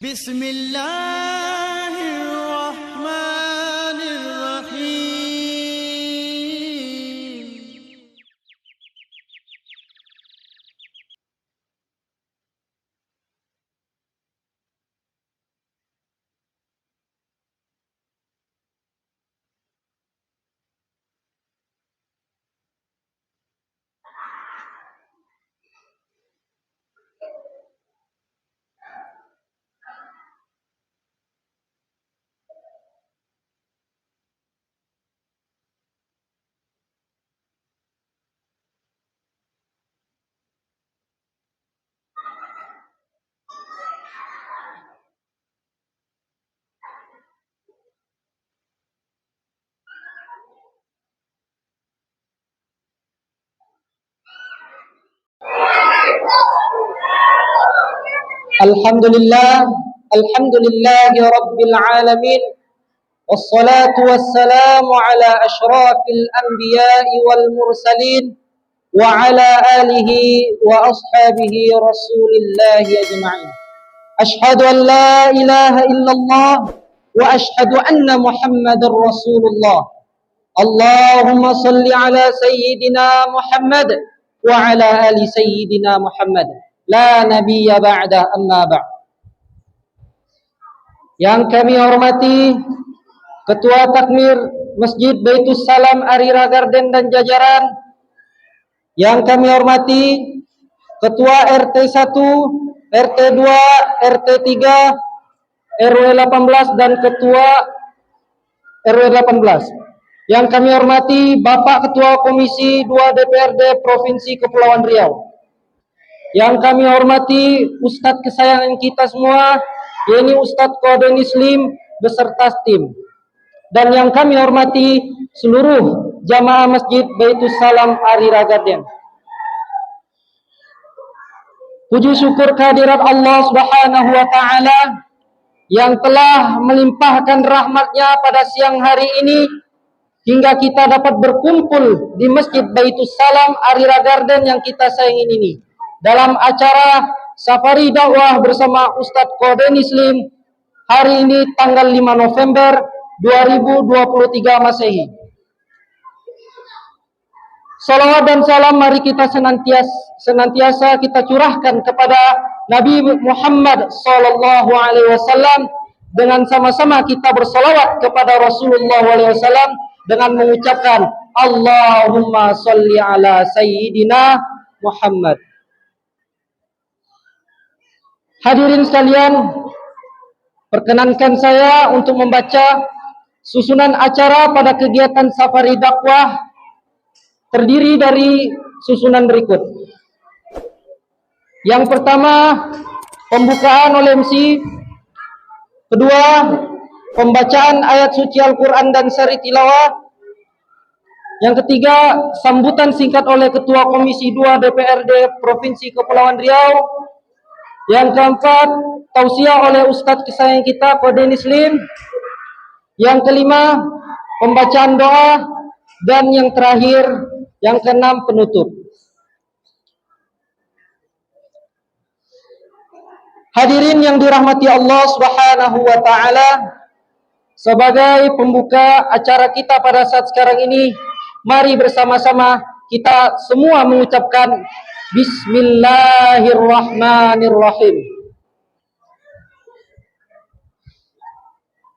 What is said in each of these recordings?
بسم الله الرحمن الرحيم. Alhamdulillah, alhamdulillahi rabbil alamin. Wassalatu wassalamu ala ashrafil anbiya'i wal mursalin wa ala alihi wa ashabihi rasulillahi ajma'in. Ashhadu an la ilaha illallah wa ashhadu anna Muhammadar Rasulullah. Allahumma salli ala sayyidina Muhammad wa ala ali sayyidina Muhammad. La nabiyya ba'da, amma ba'd. Yang kami hormati Ketua Takmir Masjid Baitus Salam Arira Garden dan jajaran, yang kami hormati Ketua RT 1, RT 2, RT 3, RW 18 dan Ketua RW 18. Yang kami hormati Bapak Ketua Komisi 2 DPRD Provinsi Kepulauan Riau. Yang kami hormati Ustadz kesayangan kita semua, yaitu Ustadz Qadenis Lim beserta tim. Dan yang kami hormati seluruh jamaah Masjid Baitus Salam Arira Garden. Puji syukur kehadirat Allah Subhanahu wa taala yang telah melimpahkan rahmatnya pada siang hari ini hingga kita dapat berkumpul di Masjid Baitus Salam Arira Garden yang kita sayangi ini dalam acara Safari Dakwah bersama Ustadz Qadenis Lim hari ini tanggal 5 November 2023 Masehi. Salawat dan salam mari kita senantiasa kita curahkan kepada Nabi Muhammad sallallahu alaihi wasallam dengan sama-sama kita bersalawat kepada Rasulullah sallallahu alaihi wasallam dengan mengucapkan Allahumma sholli ala sayyidina Muhammad. Hadirin sekalian, perkenankan saya untuk membaca susunan acara pada kegiatan Safari Dakwah terdiri dari susunan berikut. Yang pertama, pembukaan oleh MC. Kedua, pembacaan ayat suci Al-Quran dan sari tilawah. Yang ketiga, sambutan singkat oleh Ketua Komisi 2 DPRD Provinsi Kepulauan Riau. Yang keempat, tausiah oleh Ustadz kesayangan kita Qadenis Lim. Yang kelima, pembacaan doa. Dan yang terakhir, yang keenam, penutup. Hadirin yang dirahmati Allah Subhanahu wa taala, sebagai pembuka acara kita pada saat sekarang ini, mari bersama-sama kita semua mengucapkan Bismillahirrahmanirrahim.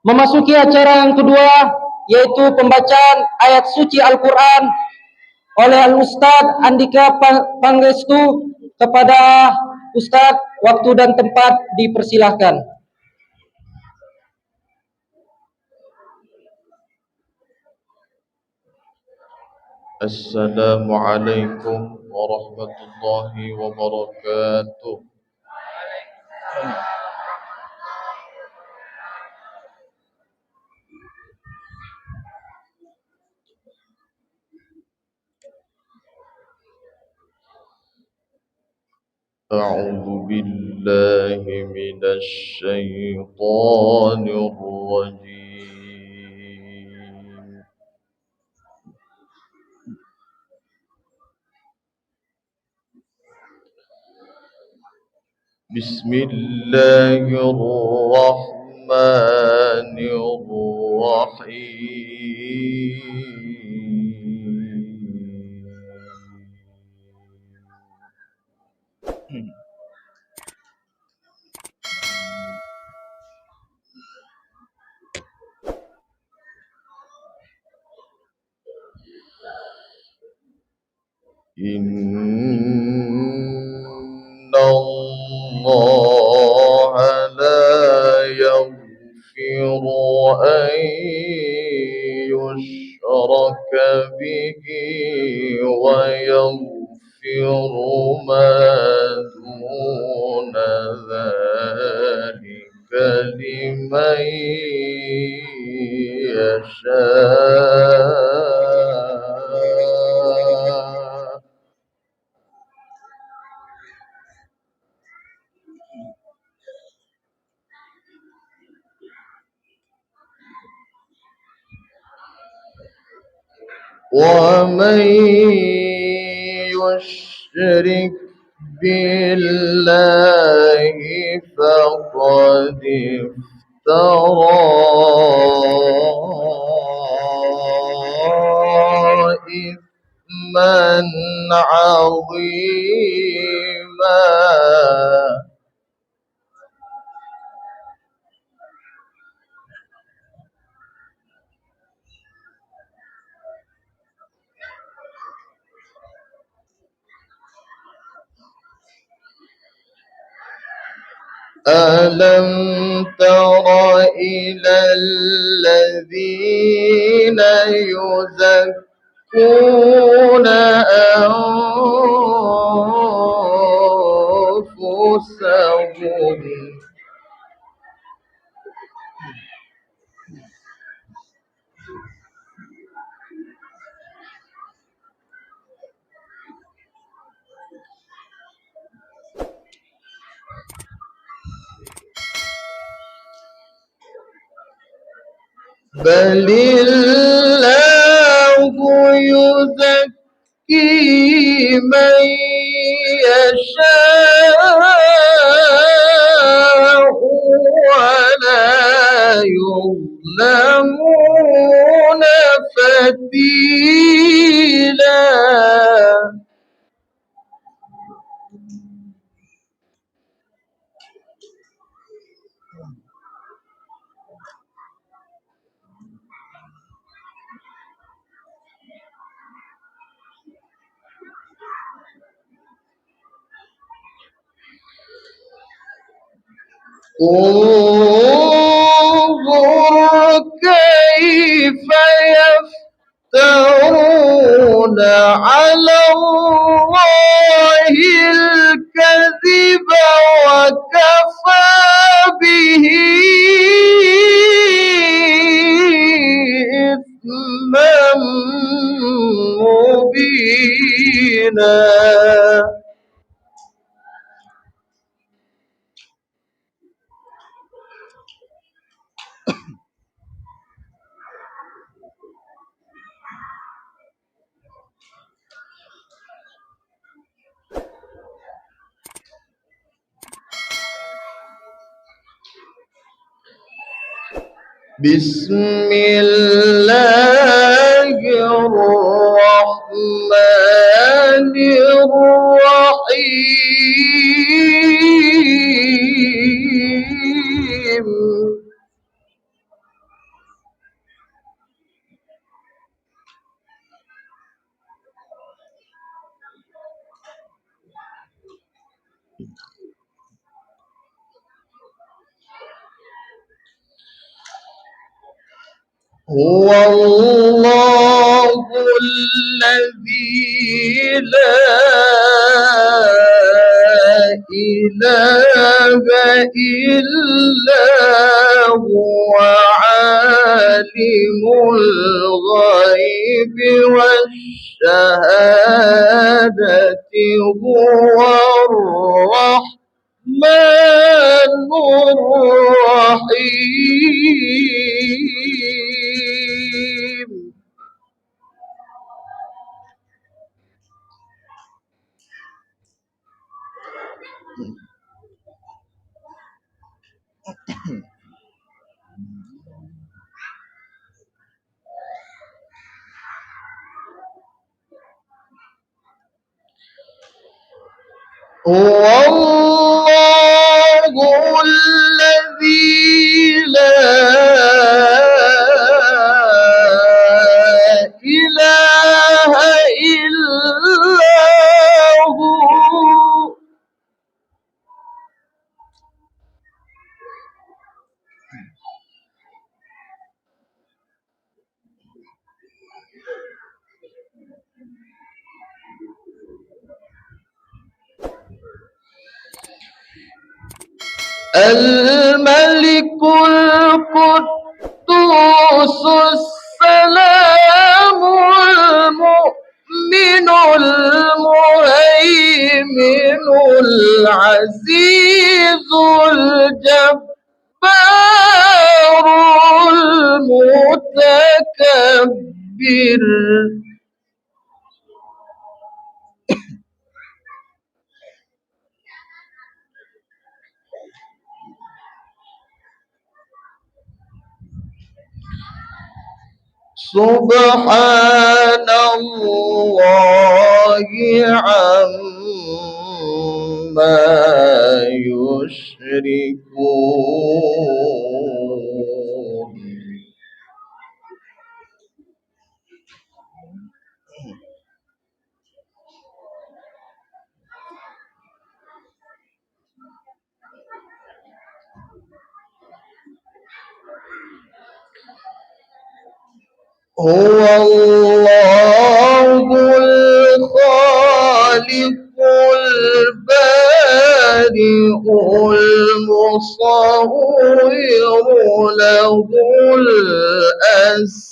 Memasuki acara yang kedua, yaitu pembacaan ayat suci Al-Quran oleh Al-Ustadz Andika Panggestu. Kepada Ustadz, waktu dan tempat dipersilahkan. Assalamualaikum warahmatullahi wabarakatuh. A'udzu billahi minasy syaithanir rajim. بسم الله الرحمن الرحيم. إن الله لا يغفر أن يشرك به ويغفر ما دون ذلك لمن يشاء. ومن يشرك بالله فقد افترى إثما عظيما. ألم تر إلى الذين يزكون أنفسهم بل الله يزكي من يشاء ولا يظلمون فتيلا. انظر كيف يفترون على الله الكذب وكفى به إثما مبينا. بسم الله الرحمن الرحيم. هو الله الذي لا إله إلا هو عالم الغيب والشهادة هو الرحمن الرحيم. هو الله الذي لا إله إلا هو. الملك القدوس السلام المؤمن المهيمن العزيز الجبار المتكبر. سبحان الله عما يشركون. هو الله الخالق البارئ المصور له الأسماء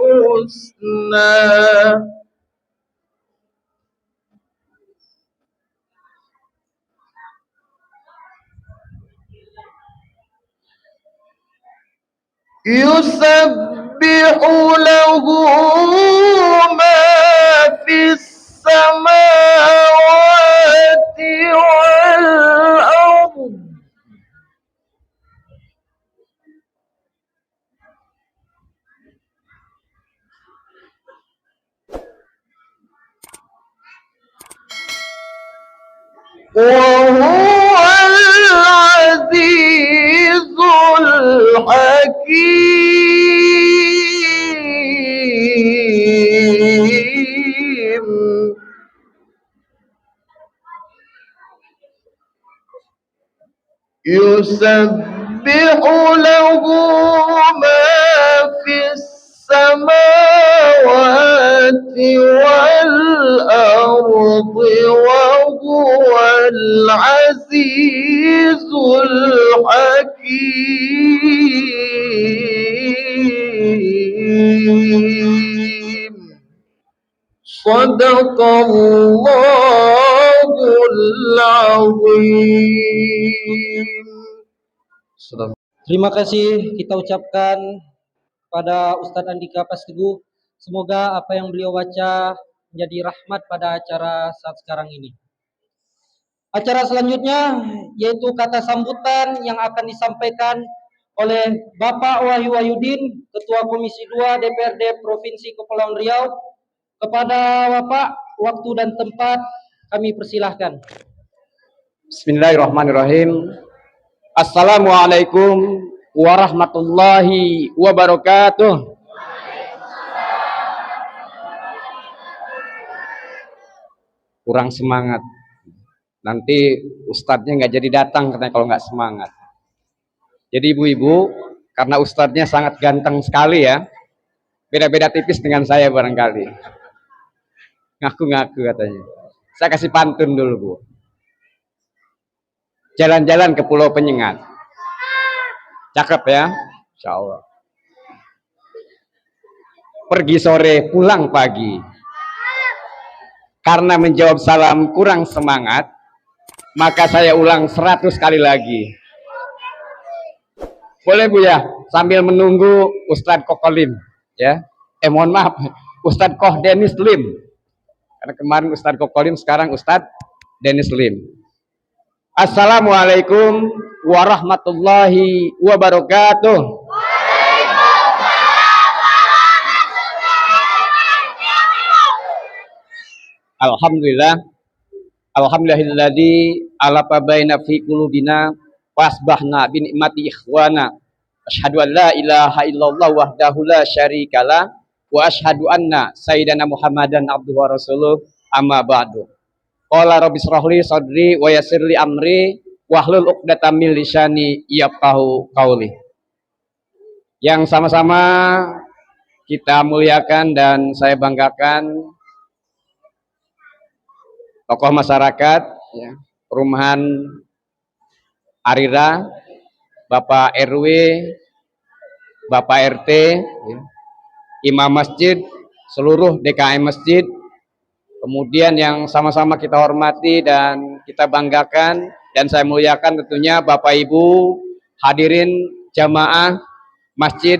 الحسنى. يسبح له ما في السماوات والأرض. وهو العزيز الحكيم. يسبح له ما في السماوات والأرض وهو العزيز الحكيم. صدق الله العظيم. Terima kasih kita ucapkan pada Ustadz Andika Pasteguh. Semoga apa yang beliau baca menjadi rahmat pada acara saat sekarang ini. Acara selanjutnya yaitu kata sambutan yang akan disampaikan oleh Bapak Wahyu Wahyudin, Ketua Komisi 2 DPRD Provinsi Kepulauan Riau. Kepada Bapak, waktu dan tempat kami persilahkan. Bismillahirrahmanirrahim. Assalamualaikum warahmatullahi wabarakatuh. Kurang semangat. Nanti ustadznya nggak jadi datang katanya kalau nggak semangat. Jadi ibu-ibu, karena ustadznya sangat ganteng sekali ya, beda-beda tipis dengan saya barangkali. Ngaku-ngaku katanya. Saya kasih pantun dulu Bu. Jalan-jalan ke Pulau Penyengat. Cakep ya, insya Allah. Pergi sore, pulang pagi. Karena menjawab salam kurang semangat, maka saya ulang 100 kali lagi. Boleh Bu ya, sambil menunggu Ustadz Kokolim ya. Mohon maaf, Ustadz Koh Denis Lim. Karena kemarin Ustadz Kokolim, sekarang Ustadz Dennis Lim. Assalamualaikum warahmatullahi wabarakatuh. Alhamdulillah, alhamdulillahilladzi alafa baina fi qulubina wasbahna bi nikmati ikhwana. Asyhadu an la ilaha illallah wahdahu la syarikalah wa asyhadu anna sayyidana Muhammadan abduhu wa rasuluh amma ba'du. Qala rabbi shrahli sadri wa yassirli amri wahlul 'uqdatam min lisani yafqahu qauli. Yang sama-sama kita muliakan dan saya banggakan tokoh masyarakat, ya, perumahan Arira, Bapak RW, Bapak RT, ya, Imam Masjid, seluruh DKM Masjid, kemudian yang sama-sama kita hormati dan kita banggakan dan saya muliakan tentunya Bapak Ibu hadirin jamaah Masjid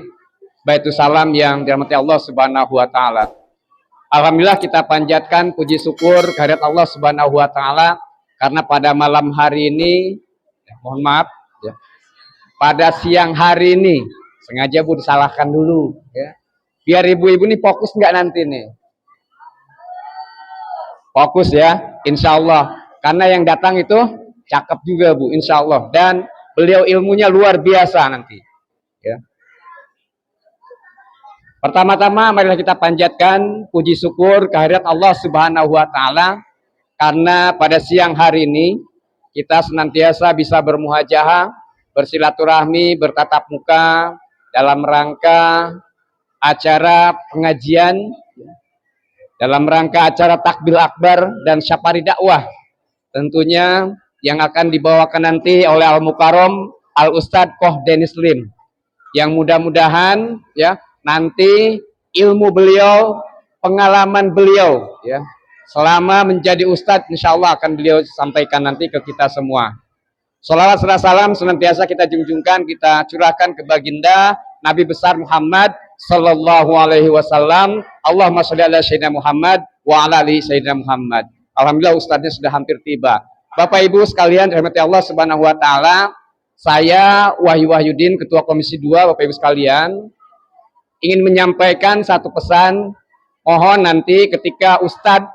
Baitus Salam yang dirahmati Allah Subhanahu wa taala. Alhamdulillah kita panjatkan puji syukur kehadirat Allah Subhanahu wa taala karena pada malam hari ini mohon maaf ya, pada siang hari ini sengaja Bu disalahkan dulu ya. Biar ibu-ibu nih fokus nggak nanti nih. Fokus ya, insya Allah. Karena yang datang itu cakep juga Bu, insya Allah. Dan beliau ilmunya luar biasa nanti ya. Pertama-tama marilah kita panjatkan puji syukur kehadirat Allah Subhanahu wa taala karena pada siang hari ini kita senantiasa bisa bermuhajahah, bersilaturahmi, bertatap muka dalam rangka acara pengajian, dalam rangka acara takbil akbar dan syafari dakwah. Tentunya yang akan dibawakan nanti oleh Al Mukarrom Al Ustadz Koh Dennis Lim. Yang mudah-mudahan ya nanti ilmu beliau, pengalaman beliau ya selama menjadi ustadz insya Allah akan beliau sampaikan nanti ke kita semua. Sholawat serta salam senantiasa kita junjungkan, kita curahkan ke baginda Nabi besar Muhammad sallallahu alaihi wasallam. Allahumma sholli ala sayyidina Muhammad wa ala ali sayyidina Muhammad. Alhamdulillah ustadznya sudah hampir tiba. Bapak Ibu sekalian dirahmati Allah Subhanahu wa taala, saya Wahyu Wahyudin, Ketua Komisi 2, Bapak Ibu sekalian, ingin menyampaikan satu pesan. Mohon nanti ketika Ustadz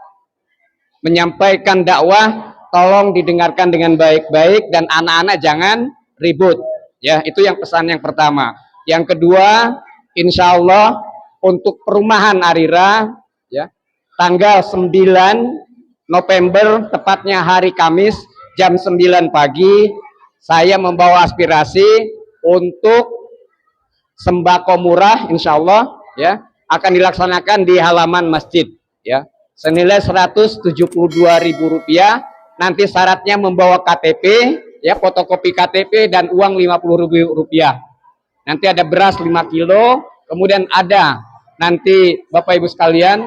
menyampaikan dakwah, tolong didengarkan dengan baik-baik dan anak-anak jangan ribut. Ya, itu yang pesan yang pertama. Yang kedua, insya Allah untuk perumahan Arira, ya, tanggal 9 November, tepatnya hari Kamis, jam 9 pagi, saya membawa aspirasi untuk sembako murah insya Allah ya akan dilaksanakan di halaman masjid ya senilai Rp172.000. Nanti syaratnya membawa KTP ya, fotokopi KTP dan uang Rp50.000. Nanti ada beras 5 kilo, kemudian ada nanti Bapak Ibu sekalian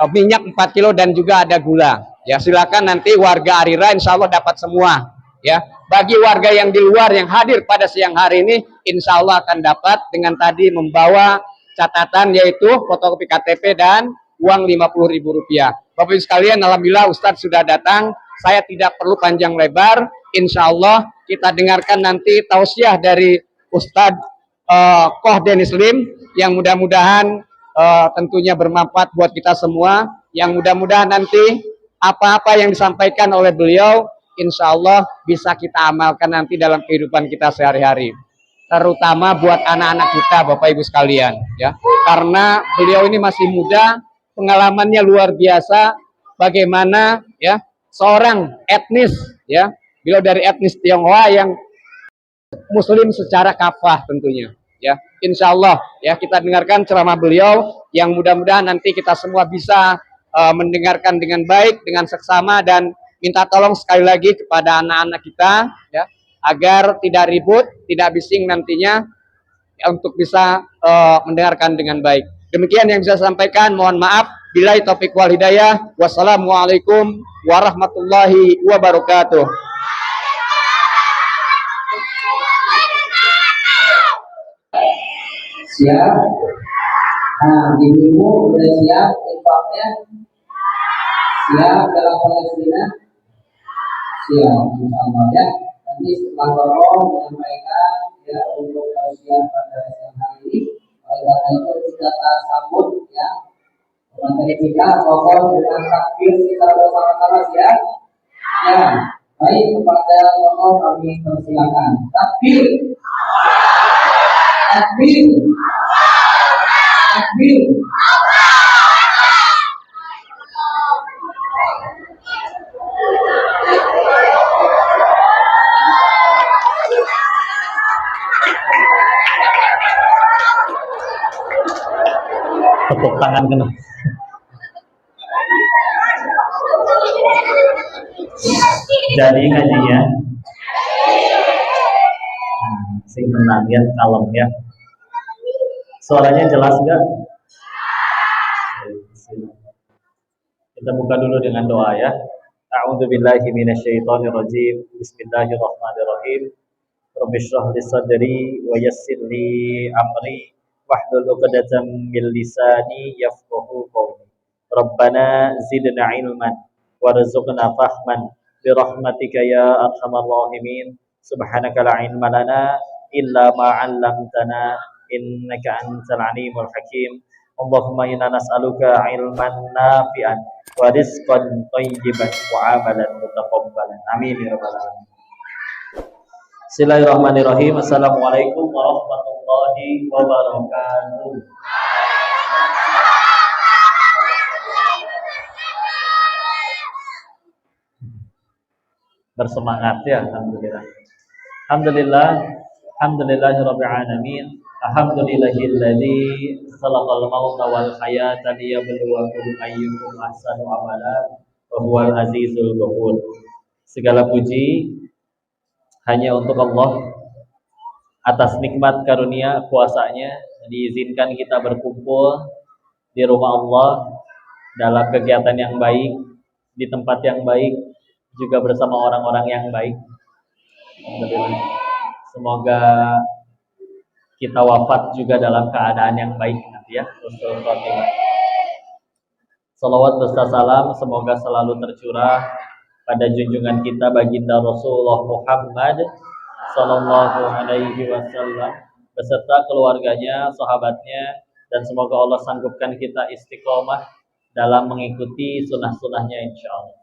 minyak 4 kilo dan juga ada gula. Ya silakan nanti warga Arira insya Allah dapat semua ya. Bagi warga yang di luar yang hadir pada siang hari ini, insya Allah akan dapat dengan tadi membawa catatan yaitu fotokopi KTP dan uang Rp50.000. Bapak Ibu sekalian, alhamdulillah Ustadz sudah datang. Saya tidak perlu panjang lebar. Insya Allah kita dengarkan nanti tausiah dari Ustadz Koh Dennis Lim yang mudah-mudahan tentunya bermanfaat buat kita semua. Yang mudah-mudahan nanti apa-apa yang disampaikan oleh beliau insya Allah bisa kita amalkan nanti dalam kehidupan kita sehari-hari, terutama buat anak-anak kita Bapak Ibu sekalian ya, karena beliau ini masih muda, pengalamannya luar biasa. Bagaimana ya seorang etnis ya, beliau dari etnis Tionghoa yang muslim secara kafah tentunya ya. Insya Allah ya kita dengarkan ceramah beliau yang mudah-mudahan nanti kita semua bisa mendengarkan dengan baik, dengan seksama, dan minta tolong sekali lagi kepada anak-anak kita ya agar tidak ribut, tidak bising nantinya ya, untuk bisa mendengarkan dengan baik. Demikian yang bisa saya sampaikan. Mohon maaf. Billahi taufiq wal hidayah. Wassalamualaikum warahmatullahi wabarakatuh. Siap. Nah, ibu udah siap infaknya? Siap dalam Palestina? Siap, insya Allah ya. Nanti setelah Bapak menyampaikan ya untuk tausiah pada siang hari ini. Oleh karena itu kita sambut ya materi kita Bapak dengan takbir kita bersama-sama siap. Ya, baik kepada Bapak kami persilakan. Takbir, takbir, takbir. Tepuk tangan kena. Jadi ngajinya sing tenang ya, kalem ya. Suaranya jelas nggak? Kita buka dulu dengan doa ya. A'udzubillahi minasyaitonirrajim. Bismillahirrahmanirrahim. Rabbi shrah li sadri wa yassir li amri wahlul 'uqdatam min lisani yafqahu qawli. Rabbana zidna ilman warzuqna fahman bi rahmatika ya arhamar rahimin. Subhanaka la ilma lana illa ma 'allamtana innaka antal alimul hakim. Allahumma inna nas'aluka ilman nafi'an wa rizqan thayyiban wa amalan mutaqabbalan. Amin ya rabbal alamin. Bismillahirrahmanirrahim. Assalamualaikum warahmatullahi wabarakatuh. Bersemangat ya, alhamdulillah. Alhamdulillah, alhamdulillahirabbil alamin. Alhamdulillahilladzi khalaqal mauta wal hayata liyabluwakum ayyukum ahsanu amala wa huwal azizul ghafur. Segala puji hanya untuk Allah atas nikmat karunia kuasanya diizinkan kita berkumpul di rumah Allah dalam kegiatan yang baik, di tempat yang baik, juga bersama orang-orang yang baik. Semoga kita wafat juga dalam keadaan yang baik nanti ya. Salawat beserta salam semoga selalu tercurah pada junjungan kita baginda Rasulullah Muhammad sallallahu alaihi wasallam beserta keluarganya, sahabatnya, dan semoga Allah sanggupkan kita istiqomah dalam mengikuti sunnah-sunnahnya insyaallah.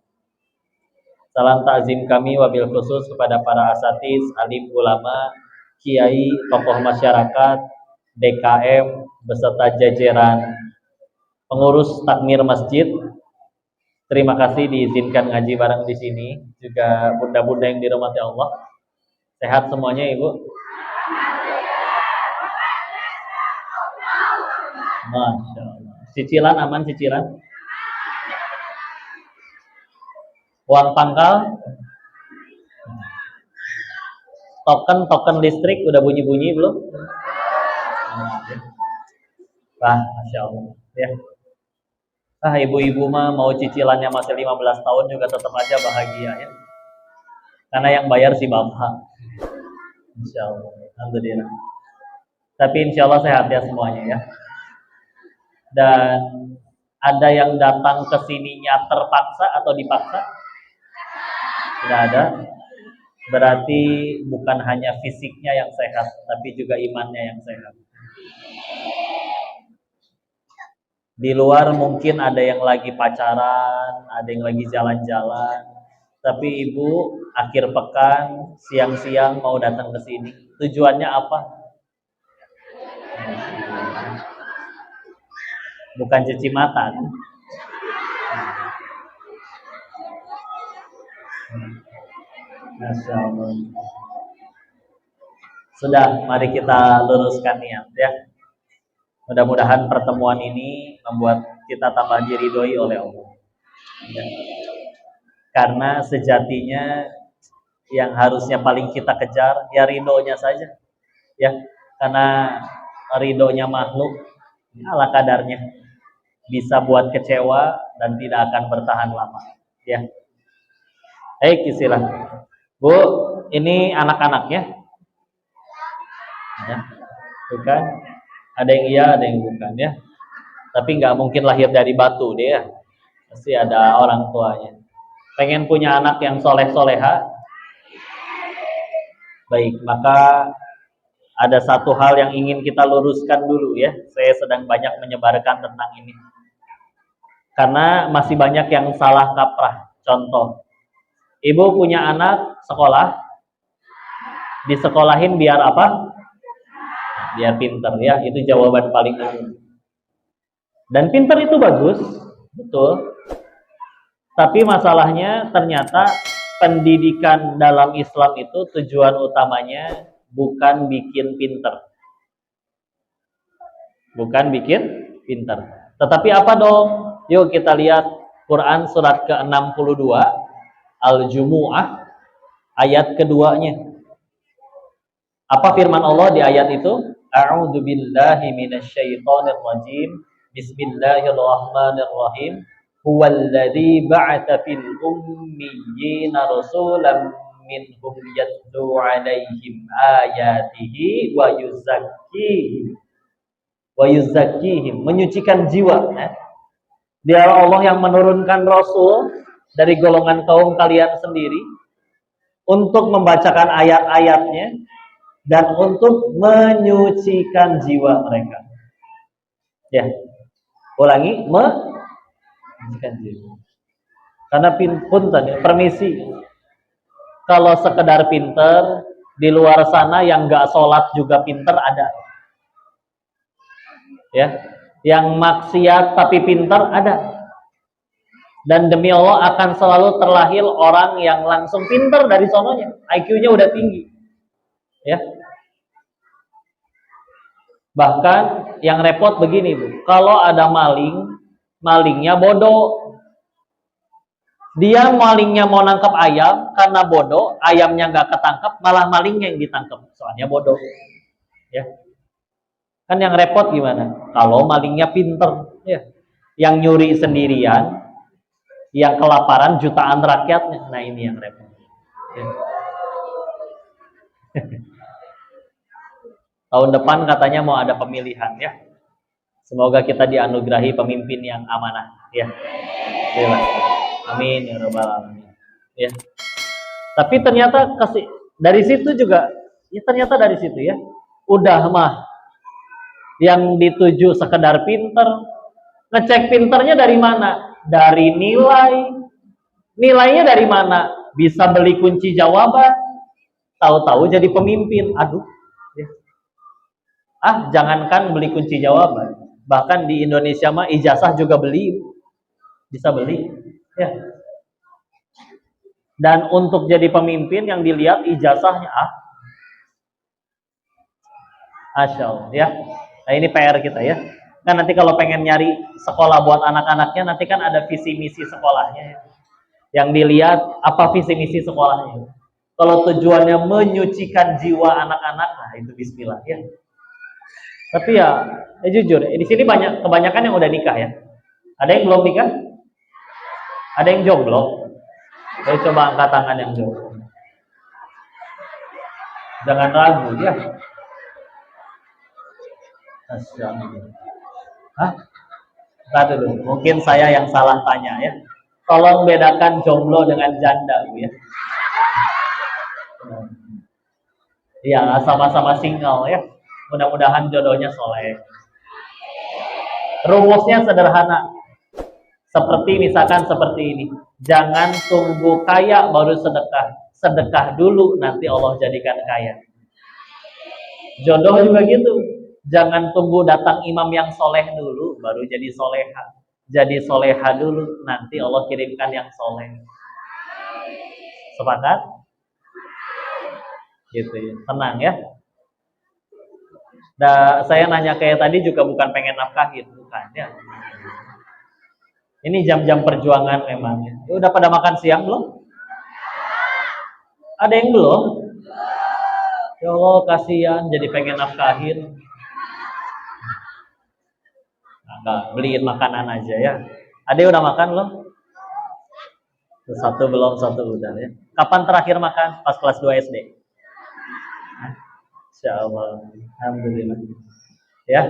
Salam takzim kami wabil khusus kepada para asatiz, alim ulama, kiai, tokoh masyarakat, DKM beserta jajaran pengurus takmir masjid. Terima kasih diizinkan ngaji bareng di sini. Juga bunda-bunda yang dirahmati Allah. Sehat semuanya, Ibu? Masya Allah. Cicilan aman, cicilan? Uang pangkal? Token listrik udah bunyi-bunyi belum? Wah, Masya Allah. Ya. Ibu-ibu mah mau cicilannya masih 15 tahun juga tetap aja bahagia ya. Karena yang bayar si bapak. Insya Allah. Alhamdulillah. Tapi insya Allah sehat ya semuanya ya. Dan ada yang datang ke sininya terpaksa atau dipaksa? Tidak ada. Berarti bukan hanya fisiknya yang sehat, tapi juga imannya yang sehat. Di luar mungkin ada yang lagi pacaran, ada yang lagi jalan-jalan. Tapi ibu akhir pekan, siang-siang mau datang ke sini. Tujuannya apa? Bukan cuci mata kan? Masya Allah. Sudah, mari kita luruskan niat ya. Mudah-mudahan pertemuan ini membuat kita tambah diridhoi oleh Allah. Ya. Karena sejatinya yang harusnya paling kita kejar ya ridhonya saja. Ya, karena ridhonya makhluk ala kadarnya bisa buat kecewa dan tidak akan bertahan lama. Ya. Istilah. Bu, ini anak-anaknya. Ya. Bukan? Ada yang iya, ada yang bukan ya. Tapi nggak mungkin lahir dari batu dia. Pasti ada orang tuanya. Pengen punya anak yang soleh-soleha? Baik, maka ada satu hal yang ingin kita luruskan dulu ya. Saya sedang banyak menyebarkan tentang ini. Karena masih banyak yang salah kaprah. Contoh, ibu punya anak sekolah, disekolahin biar apa? Biar pinter ya, itu jawaban paling umum. Dan pinter itu bagus, betul. Tapi masalahnya ternyata pendidikan dalam Islam itu tujuan utamanya bukan bikin pinter. Bukan bikin pinter. Tetapi apa dong? Yuk kita lihat Quran surat ke-62 Al-Jumu'ah ayat keduanya. Apa firman Allah di ayat itu? A'udzu billahi minasyaitonir rajim. Bismillahirrahmanirrahim. Huwallazi ba'atsa fil ummiyina rasulan minhum yatlu 'alaihim ayatihi wa yuzakkihim, menyucikan jiwa. Dia Allah yang menurunkan rasul dari golongan kaum kalian sendiri untuk membacakan ayat-ayatnya dan untuk menyucikan jiwa mereka. Ya, ulangi, menyucikan jiwa. Karena punten, permisi, kalau sekedar pinter di luar sana yang nggak sholat juga pinter ada. Ya, yang maksiat tapi pinter ada. Dan demi Allah akan selalu terlahir orang yang langsung pinter dari sononya, IQ-nya udah tinggi. Ya. Bahkan yang repot begini, Bu. Kalau ada maling, malingnya bodoh. Dia malingnya mau nangkap ayam karena bodoh, ayamnya nggak ketangkap, malah malingnya yang ditangkap, soalnya bodoh. Ya. Kan yang repot gimana? Kalau malingnya pinter, ya. Yang nyuri sendirian, yang kelaparan jutaan rakyatnya. Nah, ini yang repot. Ya. Tahun depan katanya mau ada pemilihan ya. Semoga kita dianugerahi pemimpin yang amanah ya. Ya. Amin ya rabbal alamin. Ya. Tapi ternyata dari situ juga ya, ternyata dari situ ya. Udah mah yang dituju sekedar pinter, ngecek pinternya dari mana? Dari nilai. Nilainya dari mana? Bisa beli kunci jawaban. Tahu-tahu jadi pemimpin. Aduh. Ya. Jangankan beli kunci jawaban, bahkan di Indonesia mah ijazah juga beli, bisa beli, ya. Dan untuk jadi pemimpin yang dilihat ijazahnya, Masya Allah, ya. Nah ini PR kita ya. Kan nanti kalau pengen nyari sekolah buat anak-anaknya, nanti kan ada visi misi sekolahnya, ya. Yang dilihat apa visi misi sekolahnya. Kalau tujuannya menyucikan jiwa anak-anak, nah itu Bismillah, ya. Tapi ya jujur, di sini kebanyakan yang udah nikah ya. Ada yang belum nikah? Ada yang jomblo? Saya coba angkat tangan yang jomblo. Jangan ragu ya. Tadi dulu. Mungkin saya yang salah tanya ya. Tolong bedakan jomblo dengan janda, Bu ya. Ya, sama-sama single ya. Mudah-mudahan jodohnya soleh. Rumusnya sederhana. Seperti misalkan seperti ini. Jangan tunggu kaya baru sedekah. Sedekah dulu nanti Allah jadikan kaya. Jodoh juga gitu. Jangan tunggu datang imam yang soleh dulu baru jadi soleha. Jadi soleha dulu nanti Allah kirimkan yang soleh. Sepakat? Gitu ya. Tenang ya. Saya nanya kayak tadi juga bukan pengen nafkahin, bukan ya. Ini jam-jam perjuangan memang. Ya, udah pada makan siang belum? Ada yang belum? Ya Allah kasihan, jadi pengen nafkahin. Nah, beliin makanan aja ya. Ada yang udah makan belum? Satu belum, satu udah ya. Kapan terakhir makan? Pas kelas 2 SD. Insyaallah. Alhamdulillah. Ya.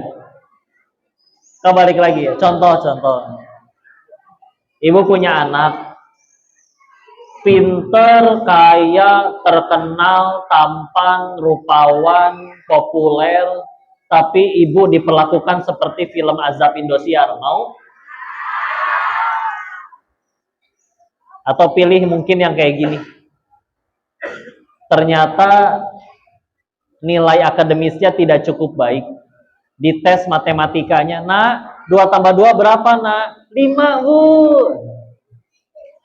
Kita balik lagi ya. Contoh. Ibu punya anak. pinter, kaya, terkenal, tampan, rupawan, populer, tapi ibu diperlakukan seperti film azab Indosiar, mau? Atau pilih mungkin yang kayak gini. Ternyata nilai akademisnya tidak cukup baik. Di tes matematikanya, nak, 2 tambah 2 berapa, nak? 5, Bu.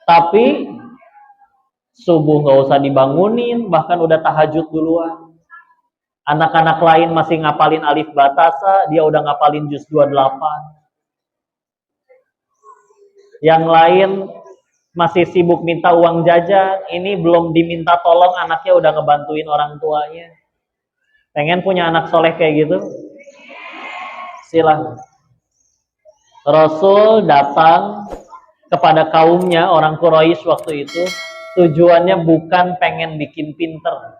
Tapi subuh nggak usah dibangunin, bahkan udah tahajud duluan. Anak-anak lain masih ngapalin alif batasa, dia udah ngapalin juz 28. Yang lain masih sibuk minta uang jajan, ini belum diminta tolong, anaknya udah ngebantuin orang tuanya. Pengen punya anak soleh kayak gitu? Silahkan. Rasul datang kepada kaumnya, orang Quraisy waktu itu, tujuannya bukan pengen bikin pinter,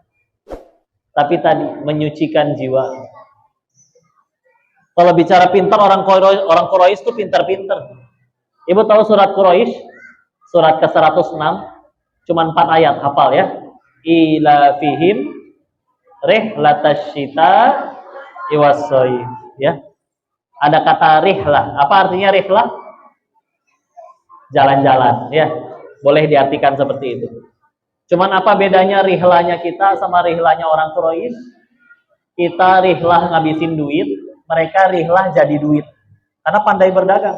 tapi tadi menyucikan jiwa. Kalau bicara pinter, orang Quraisy itu pinter-pinter. Ibu tahu surat Quraisy? Surat ke-106, cuma 4 ayat, hafal ya. Ila fihim rihlatasyita iwasoif, ya. Ada kata rihlah. Apa artinya rihlah? Jalan-jalan, ya. Boleh diartikan seperti itu. Cuman apa bedanya rihlanya kita sama rihlanya orang Quraisy? Kita rihlah ngabisin duit, mereka rihlah jadi duit. Karena pandai berdagang.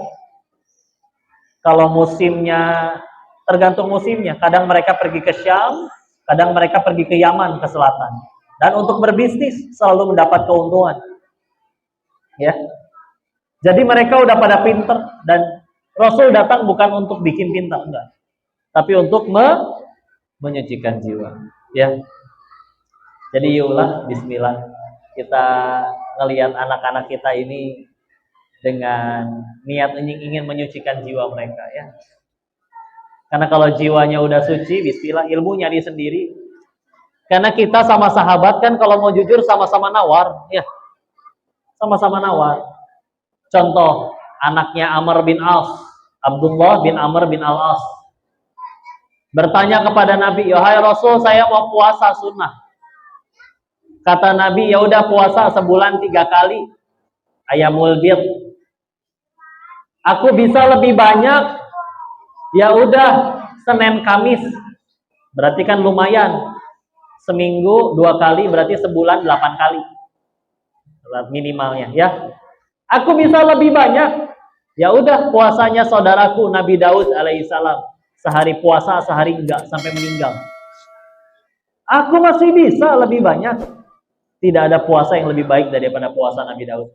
Kalau musimnya, tergantung musimnya. Kadang mereka pergi ke Syam, kadang mereka pergi ke Yaman, ke selatan. Dan untuk berbisnis selalu mendapat keuntungan. Ya. Jadi mereka udah pada pinter, dan Rasul datang bukan untuk bikin pintar, enggak. Tapi untuk menyucikan jiwa. Ya. Jadi yuklah, bismillah. Kita ngelihat anak-anak kita ini dengan niat ingin menyucikan jiwa mereka, ya. Karena kalau jiwanya udah suci, bismillah, ilmu nyari sendiri. Karena kita sama sahabat kan kalau mau jujur sama-sama nawar, ya. Sama-sama nawar. Contoh, anaknya Amr bin As, Abdullah bin Amr bin Al-As, bertanya kepada Nabi, "Ya hai Rasul, saya mau puasa sunnah." Kata Nabi, "Ya udah puasa sebulan 3 kali. Ayamul bid. Aku bisa lebih banyak, ya udah Senin Kamis." Berarti kan lumayan. Seminggu 2 kali, berarti sebulan 8 kali. Minimalnya, ya. Aku bisa lebih banyak. Ya udah puasanya saudaraku Nabi Daud alaihissalam. Sehari puasa, sehari enggak, sampai meninggal. Aku masih bisa lebih banyak. Tidak ada puasa yang lebih baik daripada puasa Nabi Daud.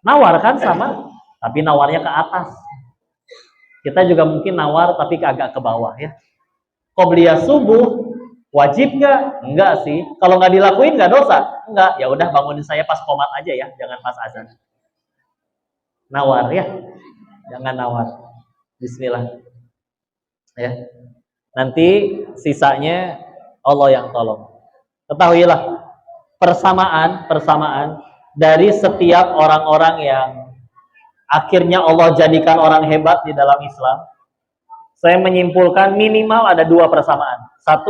Nawar kan sama, tapi nawarnya ke atas. Kita juga mungkin nawar tapi agak ke bawah, ya. Qobliyah subuh wajib nggak? Enggak sih. Kalau nggak dilakuin nggak dosa? Enggak. Ya udah bangunin saya pas qomat aja ya, jangan pas azan. Nawar ya, jangan nawar. Bismillah. Ya. Nanti sisanya Allah yang tolong. Ketahuilah persamaan dari setiap orang-orang yang akhirnya Allah jadikan orang hebat di dalam Islam. Saya menyimpulkan minimal ada 2 persamaan. 1,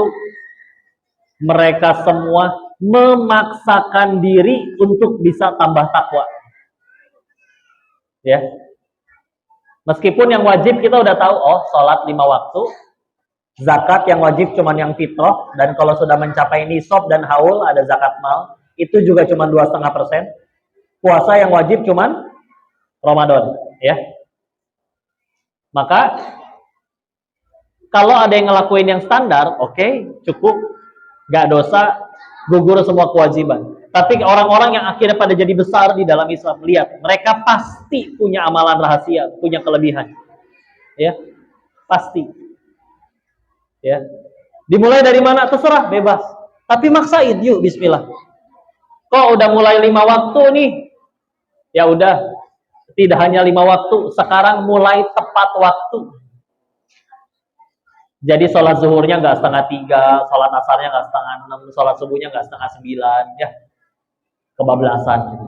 mereka semua memaksakan diri untuk bisa tambah takwa. Ya. Meskipun yang wajib kita udah tahu, sholat 5 waktu, zakat yang wajib cuman yang fitrah, dan kalau sudah mencapai nisab dan haul ada zakat mal, itu juga cuma 2,5%. Puasa yang wajib cuman Ramadan, ya. Maka kalau ada yang ngelakuin yang standar, oke, cukup, gak dosa, gugur semua kewajiban. Tapi orang-orang yang akhirnya pada jadi besar di dalam Islam, lihat, mereka pasti punya amalan rahasia, punya kelebihan, ya, pasti, ya. Dimulai dari mana terserah, bebas. Tapi maksain, yuk, bismillah. Kok udah mulai 5 waktu nih, ya udah, tidak hanya 5 waktu, sekarang mulai tepat waktu. Jadi sholat zuhurnya nggak 2:30, sholat asarnya nggak 5:30, sholat subuhnya nggak 8:30, ya. Kebablasan.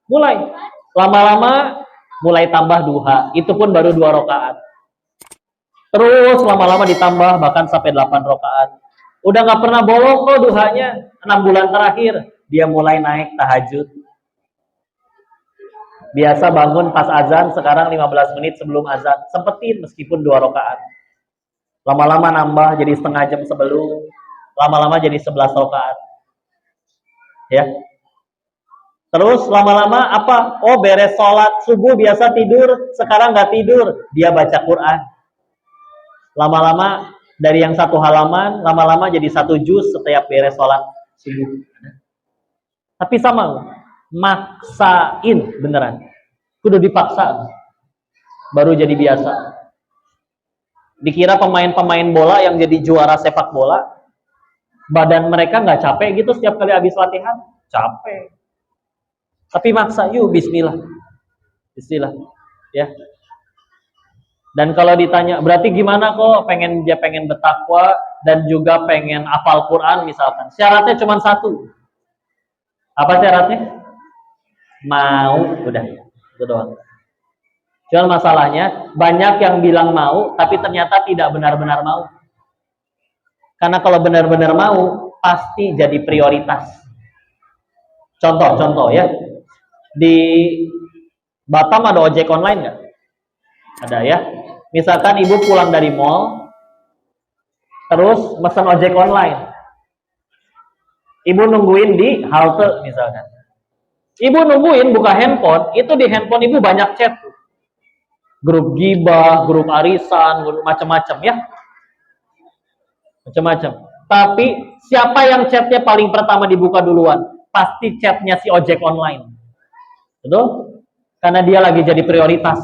Mulai. Lama-lama mulai tambah duha. Itu pun baru 2 rakaat. Terus lama-lama ditambah bahkan sampai 8 rakaat. Udah nggak pernah bolong kok duhanya. 6 bulan terakhir dia mulai naik tahajud. Biasa bangun pas azan, sekarang 15 menit sebelum azan. Sempetin meskipun 2 rakaat. Lama-lama nambah jadi setengah jam sebelum. Lama-lama jadi 11 rakaat. Ya. Terus lama-lama apa? Oh, beres sholat subuh biasa tidur, sekarang nggak tidur, dia baca Quran. Lama-lama dari yang 1 halaman, lama-lama jadi 1 juz setiap beres sholat subuh. Tapi sama, maksain beneran. Kudu dipaksa, baru jadi biasa. Dikira pemain-pemain bola yang jadi juara sepak bola, badan mereka nggak capek gitu setiap kali habis latihan? Capek. Tapi maksa, yuk bismillah. Bismillah. Ya. Dan kalau ditanya, berarti gimana kok pengen bertakwa dan juga pengen hafal Quran misalkan. Syaratnya cuma 1. Apa syaratnya? Mau, udah. Itu doang. Cuman masalahnya, banyak yang bilang mau, tapi ternyata tidak benar-benar mau. Karena kalau benar-benar mau, pasti jadi prioritas. Contoh ya. Di Batam ada ojek online nggak? Ada ya. Misalkan ibu pulang dari mall, terus pesan ojek online. Ibu nungguin di halte misalkan. Ibu nungguin buka handphone, itu di handphone ibu banyak chat. Grup gibah, grup arisan, grup macam-macam ya. Macam-macam. Tapi siapa yang chatnya paling pertama dibuka duluan? Pasti chatnya si ojek online. Betul? Karena dia lagi jadi prioritas.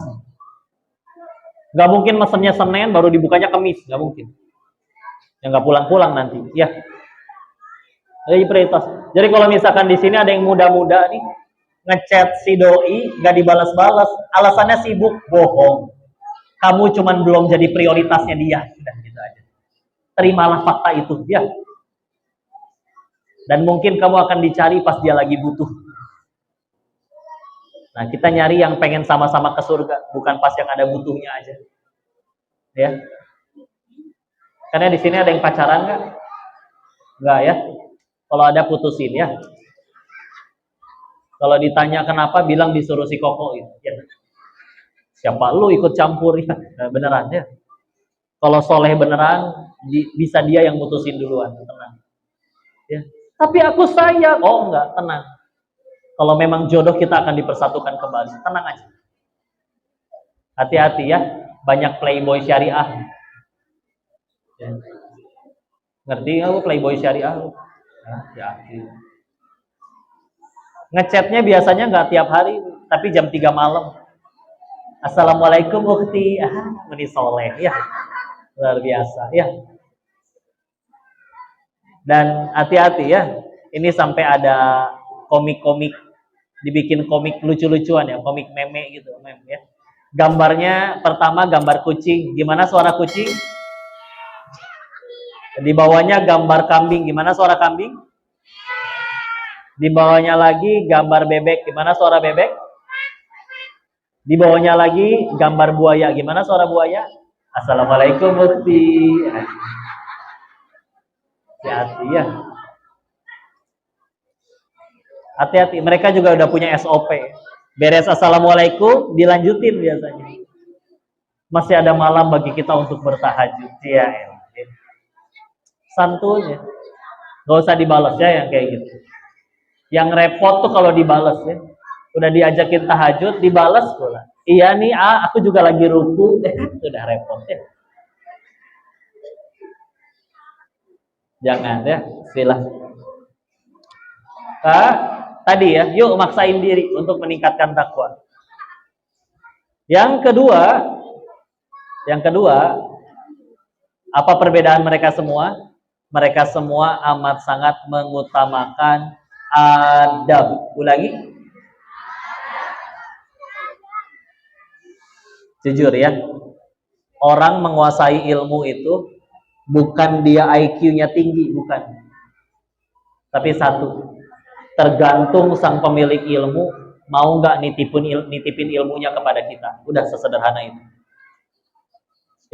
Gak mungkin mesennya Senin baru dibukanya Kamis, gak mungkin. Yang gak pulang-pulang nanti, ya. Jadi prioritas. Jadi kalau misalkan di sini ada yang muda-muda nih ngechat si doi gak dibalas-balas, alasannya sibuk, bohong. Kamu cuman belum jadi prioritasnya dia, udah gitu aja. Terimalah fakta itu, ya. Dan mungkin kamu akan dicari pas dia lagi butuh. Nah, kita nyari yang pengen sama-sama ke surga, bukan pas yang ada butuhnya aja. Ya. Karena di sini ada yang pacaran nggak? Nggak ya. Kalau ada putusin ya. Kalau ditanya kenapa, bilang disuruh si Koko itu. Ya. Siapa lu ikut campur ya? Nah, beneran ya. Kalau soleh beneran, bisa dia yang mutusin duluan, tenang. Ya. Tapi aku sayang. Oh enggak, tenang. Kalau memang jodoh kita akan dipersatukan kembali. Tenang aja. Hati-hati ya. Banyak playboy syariah. Ya. Ngerti nggak lu playboy syariah? Ya. Ngechatnya biasanya nggak tiap hari. Tapi jam 3 malam. Assalamualaikum ukhti. Meni soleh. Ya. Luar biasa. Ya. Dan hati-hati ya. Ini sampai ada komik-komik, dibikin komik lucu-lucuan ya, komik meme gitu, meme ya. Gambarnya pertama gambar kucing, gimana suara kucing? Di bawahnya gambar kambing, gimana suara kambing? Di bawahnya lagi gambar bebek, gimana suara bebek? Di bawahnya lagi gambar buaya, gimana suara buaya? Assalamualaikum Mufti. Hati-hati ya. Hati-hati, mereka juga udah punya SOP. Beres assalamualaikum, dilanjutin biasanya. Masih ada malam bagi kita untuk bertahajud. Ya, santunya. Gak usah dibalas ya yang kayak gitu. Yang repot tuh kalau dibalas ya. Udah diajakin tahajud, dibalas pula. Iya nih, aku juga lagi ruku. Sudah repot ya. Jangan ya, silah. Tadi ya, yuk maksain diri untuk meningkatkan takwa. Yang kedua, apa perbedaan mereka semua? Mereka semua amat sangat mengutamakan adab. Ulangi. Jujur ya, orang menguasai ilmu itu bukan dia IQ-nya tinggi, bukan. Tapi satu, tergantung sang pemilik ilmu mau nggak nitipin ilmunya kepada kita. Udah sesederhana itu.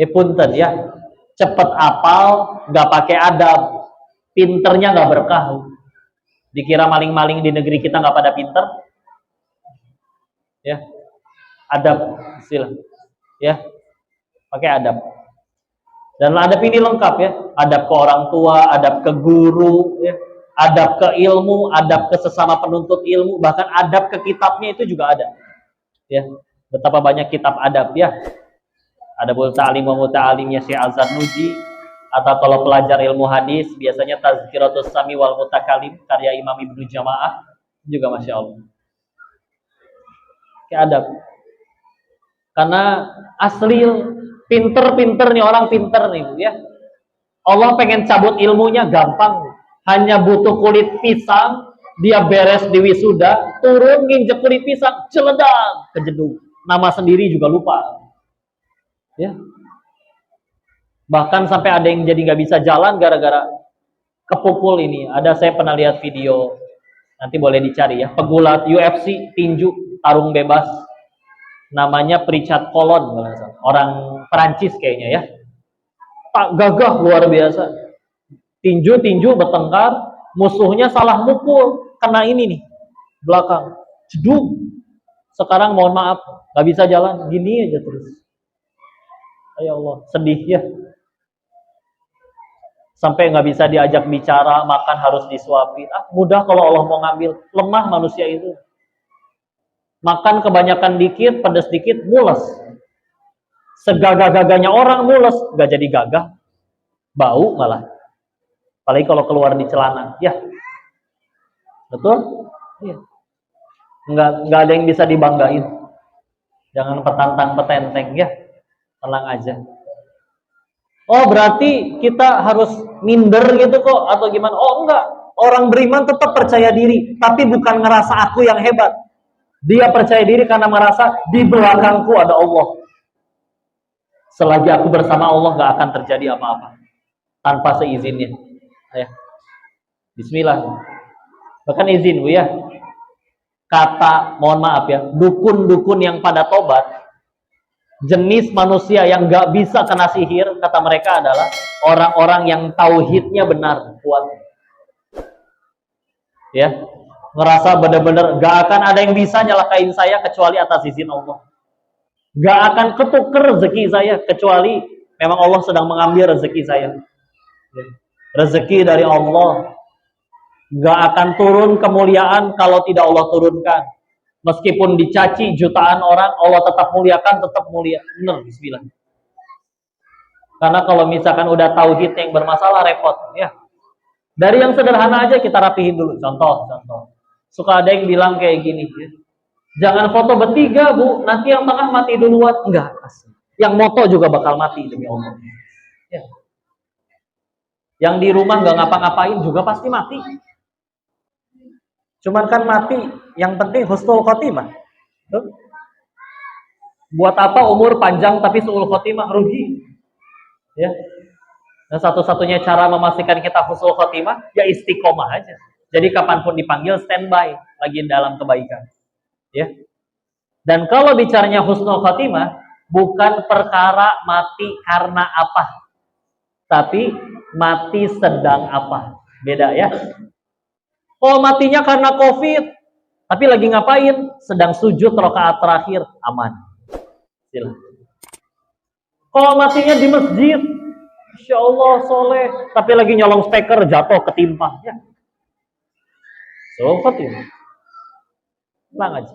Punten ya, cepet apal, nggak pakai adab, pinternya nggak berkah. Dikira maling-maling di negeri kita nggak pada pinter, ya. Adab, istilah, ya, pakai adab. Dan adab ini lengkap ya, adab ke orang tua, adab ke guru, ya, adab ke ilmu, adab ke sesama penuntut ilmu, bahkan adab ke kitabnya itu juga ada. Ya, betapa banyak kitab adab ya. Adabul Ta'lim wa Muta'alimnya Syekh Az-Zarnuji, atau kalau pelajar ilmu hadis biasanya Tazkiratus Sami wal Mutakalim karya Imam Ibnu Jamaah juga Masya Allah. Kayak adab. Karena asli pinter nih orang pinter nih ya. Allah pengen cabut ilmunya gampang. Hanya butuh kulit pisang, dia beres di wisuda, turun nginjek kulit pisang, celedang, kejeduk. Nama sendiri juga lupa. Ya. Bahkan sampai ada yang jadi nggak bisa jalan gara-gara kepukul ini. Saya pernah lihat video, nanti boleh dicari ya, pegulat UFC tinju tarung bebas, namanya Pritchard Colon, orang Perancis kayaknya ya. Tak gagah luar biasa. Tinju bertengkar, musuhnya salah mukul, kena ini nih belakang, jeduk. Sekarang mohon maaf, nggak bisa jalan, gini aja terus. Ya Allah, sedih ya. Sampai nggak bisa diajak bicara, makan harus disuapin. Mudah kalau Allah mau ngambil. Lemah manusia itu. Makan kebanyakan dikit, pedas dikit, mules. Segagah-gagahnya orang mules, nggak jadi gagah. Bau malah. Apalagi kalau keluar di celana. Ya. Betul? Iya. Nggak ada yang bisa dibanggain. Jangan petantang-petenteng ya. Tenang aja. Oh berarti kita harus minder gitu kok atau gimana? Oh enggak. Orang beriman tetap percaya diri, tapi bukan ngerasa aku yang hebat. Dia percaya diri karena merasa di belakangku ada Allah. Selagi aku bersama Allah nggak akan terjadi apa-apa tanpa seizinnya. Ya. Bismillah. Bahkan izin Bu ya. Kata mohon maaf ya, dukun-dukun yang pada tobat, jenis manusia yang gak bisa kena sihir, kata mereka adalah orang-orang yang tauhidnya benar, kuat. Ya, ngerasa benar-benar gak akan ada yang bisa nyalakain saya kecuali atas izin Allah. Gak akan ketuker rezeki saya kecuali memang Allah sedang mengambil rezeki saya. Ya. Rezeki dari Allah. Gak akan turun kemuliaan kalau tidak Allah turunkan. Meskipun dicaci jutaan orang, Allah tetap muliakan, tetap mulia. Benar, bismillah. Karena kalau misalkan udah tauhid yang bermasalah, repot. Ya. Dari yang sederhana aja kita rapihin dulu. Contoh. Suka ada yang bilang kayak gini. Ya. Jangan foto bertiga, Bu. Nanti yang tengah mati duluan. Enggak. Yang moto juga bakal mati, demi Allah. Ya. Yang di rumah nggak ngapa-ngapain juga pasti mati. Cuman kan mati, yang penting husnul khotimah. Buat apa umur panjang tapi su'ul khotimah, rugi. Ya. Dan satu-satunya cara memastikan kita husnul khotimah, ya istiqomah aja. Jadi kapanpun dipanggil, standby lagi dalam kebaikan. Ya. Dan kalau bicaranya husnul khotimah, bukan perkara mati karena apa, tapi mati sedang apa. Beda ya. Oh matinya karena COVID, tapi lagi ngapain? Sedang sujud rakaat terakhir, aman. Silakan. Kalau matinya di masjid, Insya Allah soleh, tapi lagi nyolong speaker jatuh ketimpa, ya. So, Fatimah. Tenang aja.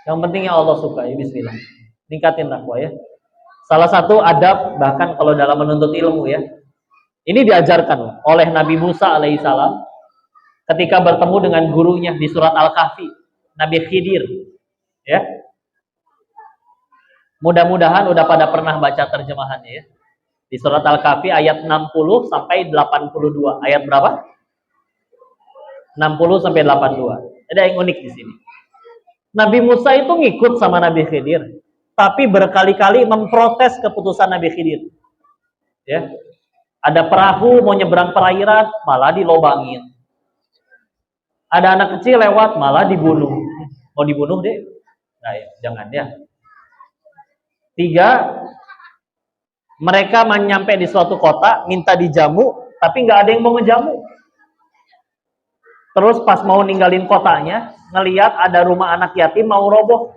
Yang pentingnya Allah suka ya, bismillah. Tingkatin takwa ya. Salah satu adab bahkan kalau dalam menuntut ilmu ya. Ini diajarkan oleh Nabi Musa alaihissalam. Ketika bertemu dengan gurunya di surat Al-Kahfi, Nabi Khidir, ya. Mudah-mudahan udah pada pernah baca terjemahannya ya. Di surat Al-Kahfi ayat 60 sampai 82. Ayat berapa? 60 sampai 82. Ada yang unik di sini. Nabi Musa itu ngikut sama Nabi Khidir, tapi berkali-kali memprotes keputusan Nabi Khidir. Ya. Ada perahu mau nyebrang perairan, malah dilobangin. Ada anak kecil lewat, malah dibunuh. Mau dibunuh deh? Nah ya, jangan ya. 3, Mereka menyampai di suatu kota, minta dijamu, tapi nggak ada yang mau ngejamu. Terus pas mau ninggalin kotanya, ngelihat ada rumah anak yatim mau roboh.